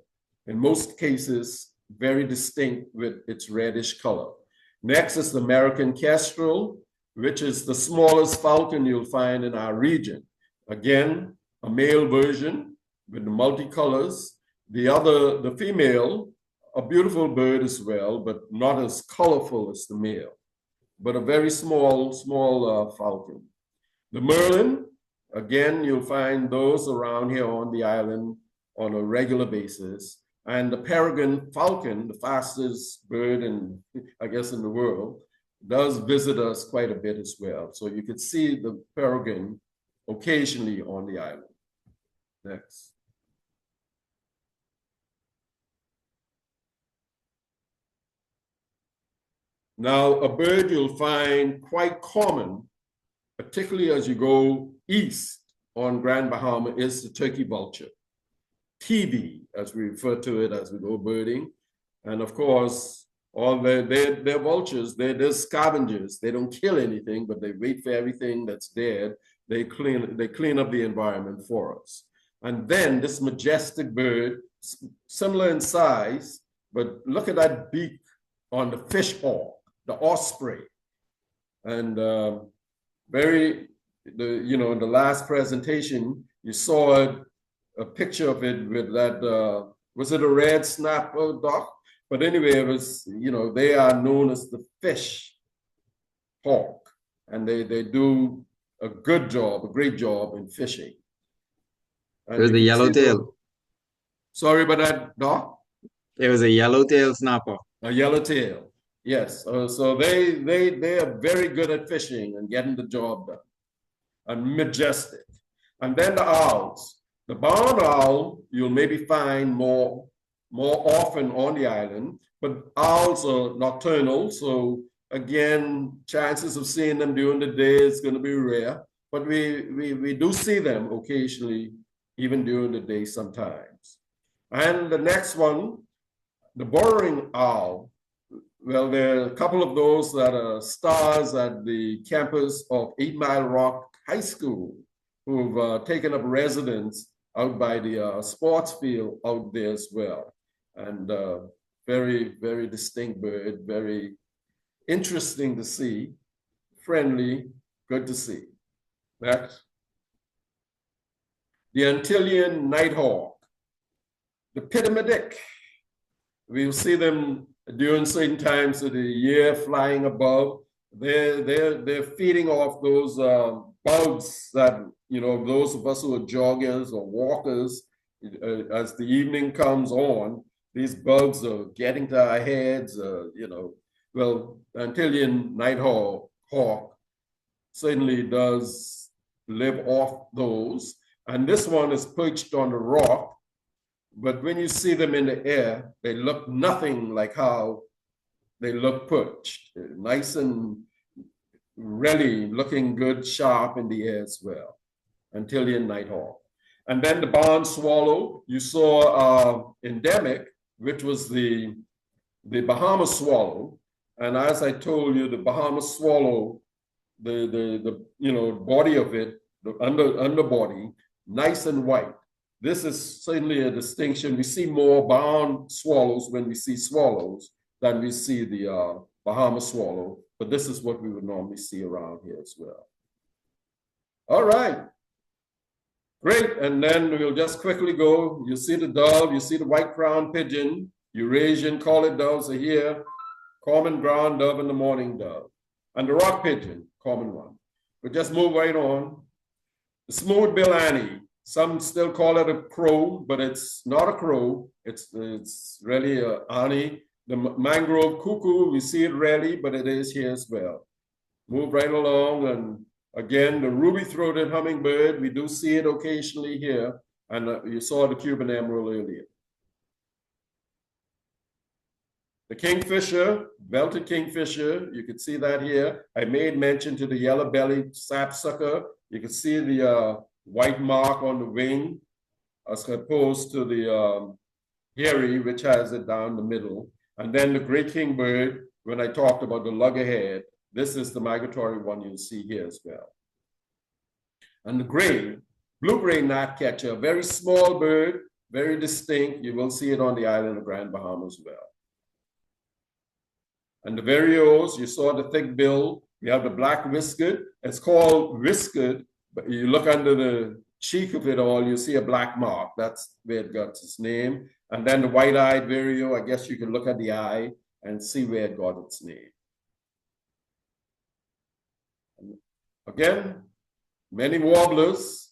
in most cases, very distinct with its reddish color. Next is the American kestrel, which is the smallest falcon you'll find in our region. Again, a male version with the multicolors. The female, a beautiful bird as well, but not as colorful as the male, but a very small falcon. The merlin, again, you'll find those around here on the island on a regular basis. And the peregrine falcon, the fastest bird I guess in the world, does visit us quite a bit as well. So you could see the peregrine occasionally on the island. Next. Now, a bird you'll find quite common, particularly as you go east on Grand Bahama, is the turkey vulture. TV, as we refer to it as we go birding. And of course, all they're vultures, they're scavengers. They don't kill anything, but they wait for everything that's dead. They clean up the environment for us. And then this majestic bird, similar in size, but look at that beak on the fish hawk, the osprey. And in the last presentation, you saw a picture of it with that, was it a red snapper, Doc? But anyway, it was, they are known as the fish hawk, and they do a great job in fishing. And There's a yellowtail. Sorry about that, Doc? There was a yellowtail snapper. A yellowtail, yes. So they are very good at fishing and getting the job done, and majestic. And then the owls. The barn owl you'll maybe find more often on the island, but owls are nocturnal, so again, chances of seeing them during the day is going to be rare, but we do see them occasionally, even during the day sometimes. And the next one, the burrowing owl. Well, there are a couple of those that are stars at the campus of 8 Mile Rock High School who've taken up residence out by the sports field out there as well. And very, very distinct bird, very interesting to see, friendly, good to see. Next. The Antillean nighthawk, the pittamadick. We'll see them during certain times of the year flying above. They're feeding off those bugs that, those of us who are joggers or walkers, as the evening comes on, these bugs are getting to our heads, well, Antillean nighthawk certainly does live off those. And this one is perched on the rock, but when you see them in the air, they look nothing like how they look perched. Nice and really looking good, sharp in the air as well. Antillean nighthawk. And then the barn swallow, you saw endemic, which was the Bahama swallow. And as I told you, the Bahama swallow, the body of it, the underbody, nice and white. This is certainly a distinction. We see more barn swallows when we see swallows than we see the Bahama swallow, but this is what we would normally see around here as well. All right, great. And then we'll just quickly go. You see the dove, you see the white-crowned pigeon, Eurasian collared doves are here, common ground dove and the mourning dove, and the rock pigeon, common one. We'll just move right on. The smooth-bill Annie. Some still call it a crow, but it's not a crow. It's really a Annie. The mangrove cuckoo, we see it rarely, but it is here as well. Move right along, and again, the ruby-throated hummingbird, we do see it occasionally here, and you saw the Cuban emerald earlier. The kingfisher, belted kingfisher, you can see that here. I made mention to the yellow-bellied sapsucker. You can see the white mark on the wing, as opposed to the hairy, which has it down the middle. And then the great kingbird, when I talked about the loggerhead, this is the migratory one you'll see here as well. And the gray, blue-gray gnatcatcher, very small bird, very distinct. You will see it on the island of Grand Bahama as well. And the vireos, you saw the thick bill. We have the black whiskered. It's called whiskered, but you look under the cheek of it all, you see a black mark. That's where it got its name. And then the white-eyed vireo, I guess you can look at the eye and see where it got its name. Again, many warblers.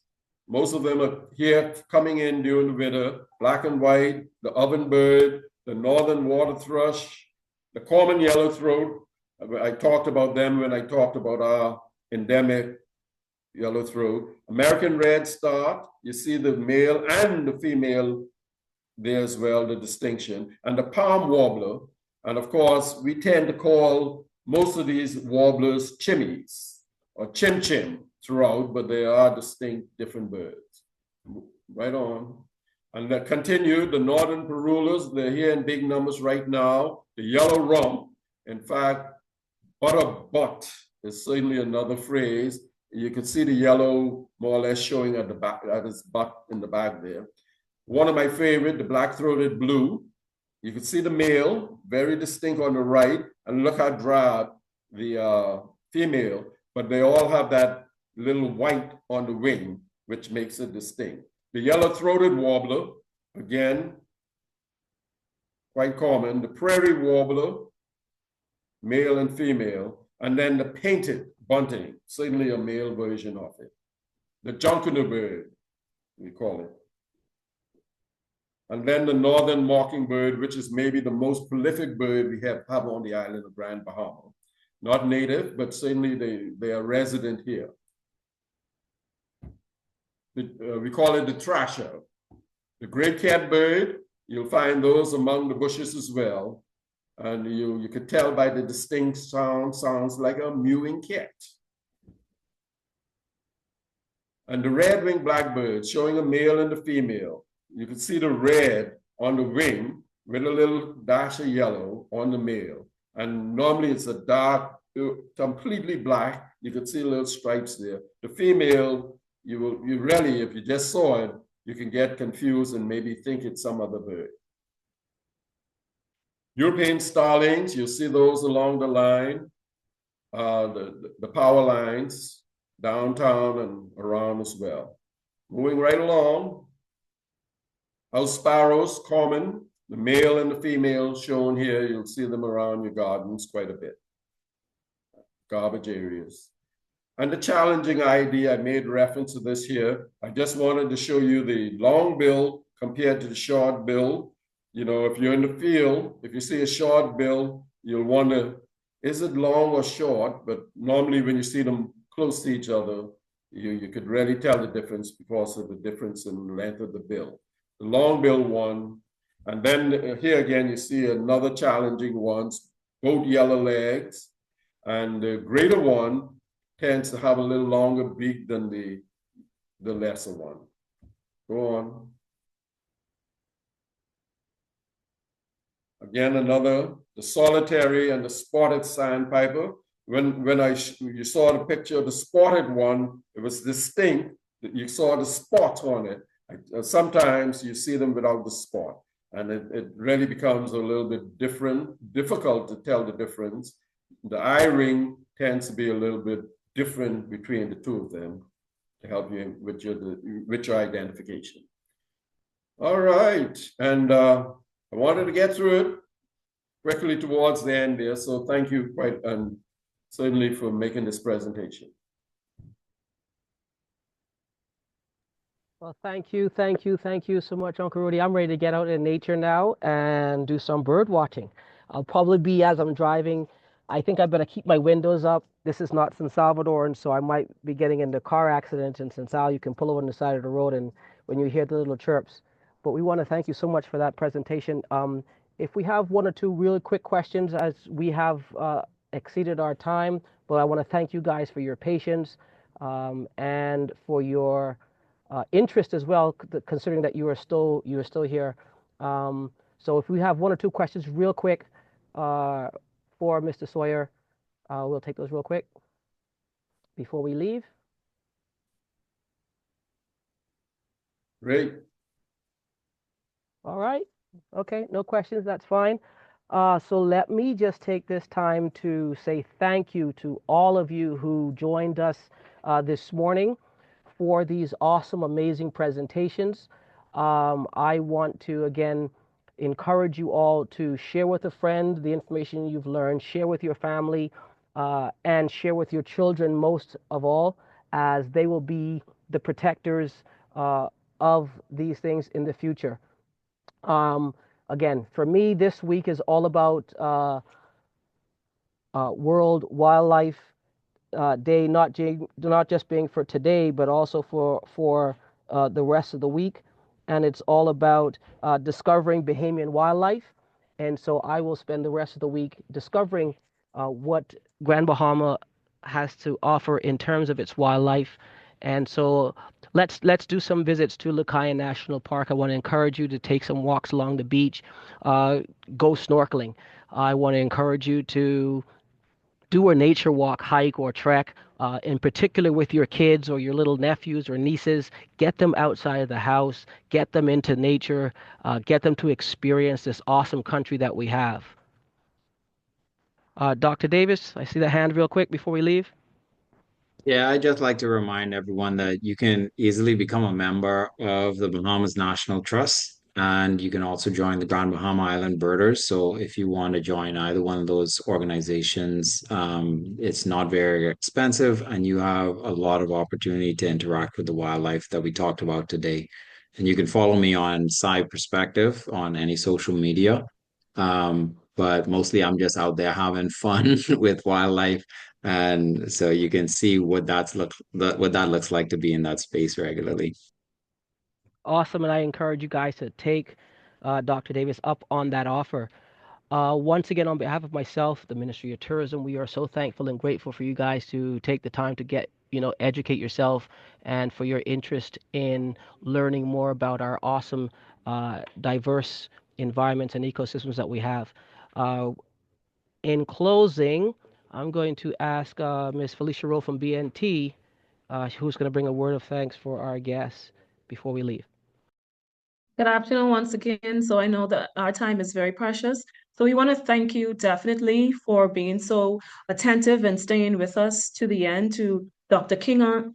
Most of them are here coming in during the winter. Black and white, the ovenbird, the northern water thrush, the common yellowthroat, I talked about them when I talked about our endemic yellow throat. American red start, you see the male and the female there as well, the distinction. And the palm warbler, and of course, we tend to call most of these warblers chimneys or chim-chim throughout, but they are distinct different birds. Right on. And that continue, the northern parulas, they're here in big numbers right now. The yellow rump, in fact, butt is certainly another phrase. You can see the yellow more or less showing at the back, at his butt in the back there. One of my favorite, the black-throated blue. You can see the male, very distinct on the right, and look how drab the female, but they all have that little white on the wing, which makes it distinct. The yellow-throated warbler, again, quite common. The prairie warbler, male and female, and then the painted bunting, certainly a male version of it. The junkanoo bird, we call it. And then the northern mockingbird, which is maybe the most prolific bird we have on the island of Grand Bahama. Not native, but certainly they are resident here. We call it the thrasher. The gray catbird, you'll find those among the bushes as well. And you could tell by the distinct sounds like a mewing cat. And the red-winged blackbird, showing a male and a female. You can see the red on the wing with a little dash of yellow on the male. And normally it's a dark, completely black. You can see little stripes there. The female, you really, if you just saw it, you can get confused and maybe think it's some other bird. European starlings, you'll see those along the line, the power lines, downtown and around as well. Moving right along, house sparrows, common, the male and the female shown here. You'll see them around your gardens quite a bit. Garbage areas. And the challenging idea, I made reference to this here. I just wanted to show you the long bill compared to the short bill. You know, if you're in the field, if you see a short bill, you'll wonder, is it long or short? But normally when you see them close to each other, you could really tell the difference because of the difference in the length of the bill. The long bill one, and then here again, you see another challenging ones, both yellow legs, and the greater one tends to have a little longer beak than the lesser one. Go on. Again, the solitary and the spotted sandpiper. When you saw the picture of the spotted one, it was distinct. You saw the spot on it. Sometimes you see them without the spot, and it really becomes a little bit difficult to tell the difference. The eye ring tends to be a little bit different between the two of them to help you with your identification. All right, and I wanted to get through it quickly towards the end there, so thank you certainly for making this presentation. Well, thank you so much, Uncle Rudy. I'm ready to get out in nature now and do some bird watching. I'll probably be, as I'm driving, I think I better keep my windows up. This is not San Salvador, and so I might be getting into car accidents in San Sal. You can pull over on the side of the road and when you hear the little chirps. But we want to thank you so much for that presentation. If we have one or two really quick questions, as we have exceeded our time, but I want to thank you guys for your patience and for your interest as well, considering that you are still here. So if we have one or two questions real quick for Mr. Sawyer, we'll take those real quick before we leave. Great. All right. Okay, no questions, that's fine. So let me just take this time to say thank you to all of you who joined us this morning for these awesome, amazing presentations. I want to, again, encourage you all to share with a friend the information you've learned, share with your family, and share with your children most of all, as they will be the protectors of these things in the future. Again, for me, this week is all about World Wildlife Day, not just being for today, but also for the rest of the week. And it's all about discovering Bahamian wildlife. And so I will spend the rest of the week discovering what Grand Bahama has to offer in terms of its wildlife. And so let's do some visits to Lucayan National Park. I want to encourage you to take some walks along the beach, go snorkeling. I want to encourage you to do a nature walk, hike, or trek, in particular with your kids or your little nephews or nieces. Get them outside of the house, get them into nature, get them to experience this awesome country that we have. Dr. Davis, I see the hand real quick before we leave. Yeah, I'd just like to remind everyone that you can easily become a member of the Bahamas National Trust, and you can also join the Grand Bahama Island Birders. So if you want to join either one of those organizations, it's not very expensive, and you have a lot of opportunity to interact with the wildlife that we talked about today. And you can follow me on Side Perspective on any social media. But mostly I'm just out there having fun with wildlife. And so you can see what that looks like to be in that space regularly. Awesome, and I encourage you guys to take Dr. Davis up on that offer. Once again, on behalf of myself, the Ministry of Tourism, we are so thankful and grateful for you guys to take the time to educate yourself and for your interest in learning more about our awesome, diverse environments and ecosystems that we have. In closing, I'm going to ask Ms. Felicia Rowe from BNT, who's going to bring a word of thanks for our guests before we leave. Good afternoon once again. So I know that our time is very precious. So we want to thank you definitely for being so attentive and staying with us to the end, to Dr. Dr.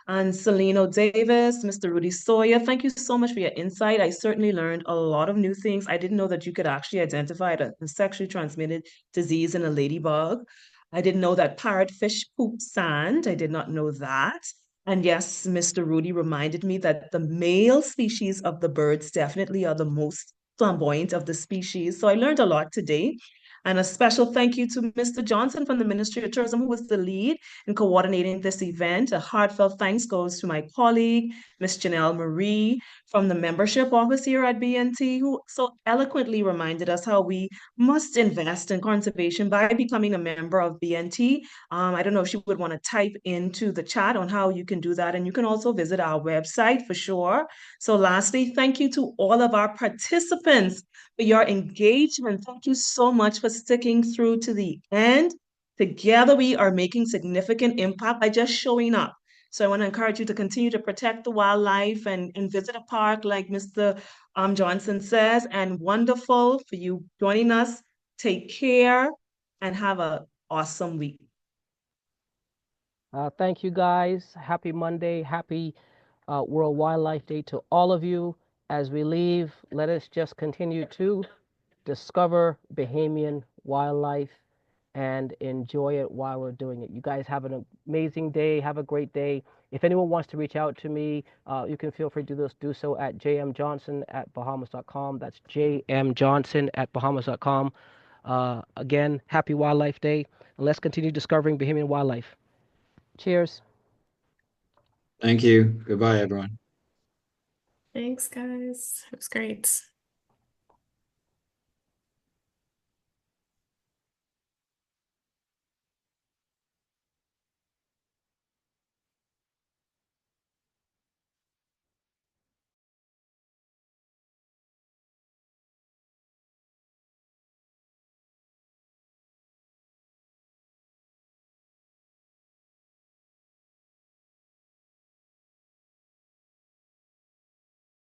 Anselino Davis, Mr. Rudy Sawyer. Thank you so much for your insight. I certainly learned a lot of new things. I didn't know that you could actually identify a sexually transmitted disease in a ladybug. I didn't know that parrotfish poop sand. I did not know that. And yes, Mr. Rudy reminded me that the male species of the birds definitely are the most flamboyant of the species. So I learned a lot today. And a special thank you to Mr. Johnson from the Ministry of Tourism, who was the lead in coordinating this event. A heartfelt thanks goes to my colleague, Ms. Janelle Marie, from the membership office here at BNT, who so eloquently reminded us how we must invest in conservation by becoming a member of BNT. I don't know if she would want to type into the chat on how you can do that. And you can also visit our website for sure. So lastly, thank you to all of our participants for your engagement. Thank you so much for sticking through to the end. Together, we are making significant impact by just showing up. So I want to encourage you to continue to protect the wildlife and visit a park like Mr. Johnson says. And wonderful for you joining us. Take care and have an awesome week. Thank you, guys. Happy Monday. Happy World Wildlife Day to all of you. As we leave, let us just continue to discover Bahamian wildlife and enjoy it while we're doing it. You guys have an amazing day. Have a great day. If anyone wants to reach out to me, you can feel free to do so at jmjohnson@bahamas.com. That's jmjohnson@bahamas.com. Again, happy Wildlife Day. And let's continue discovering Bahamian wildlife. Cheers. Thank you. Goodbye, everyone. Thanks, guys. It was great.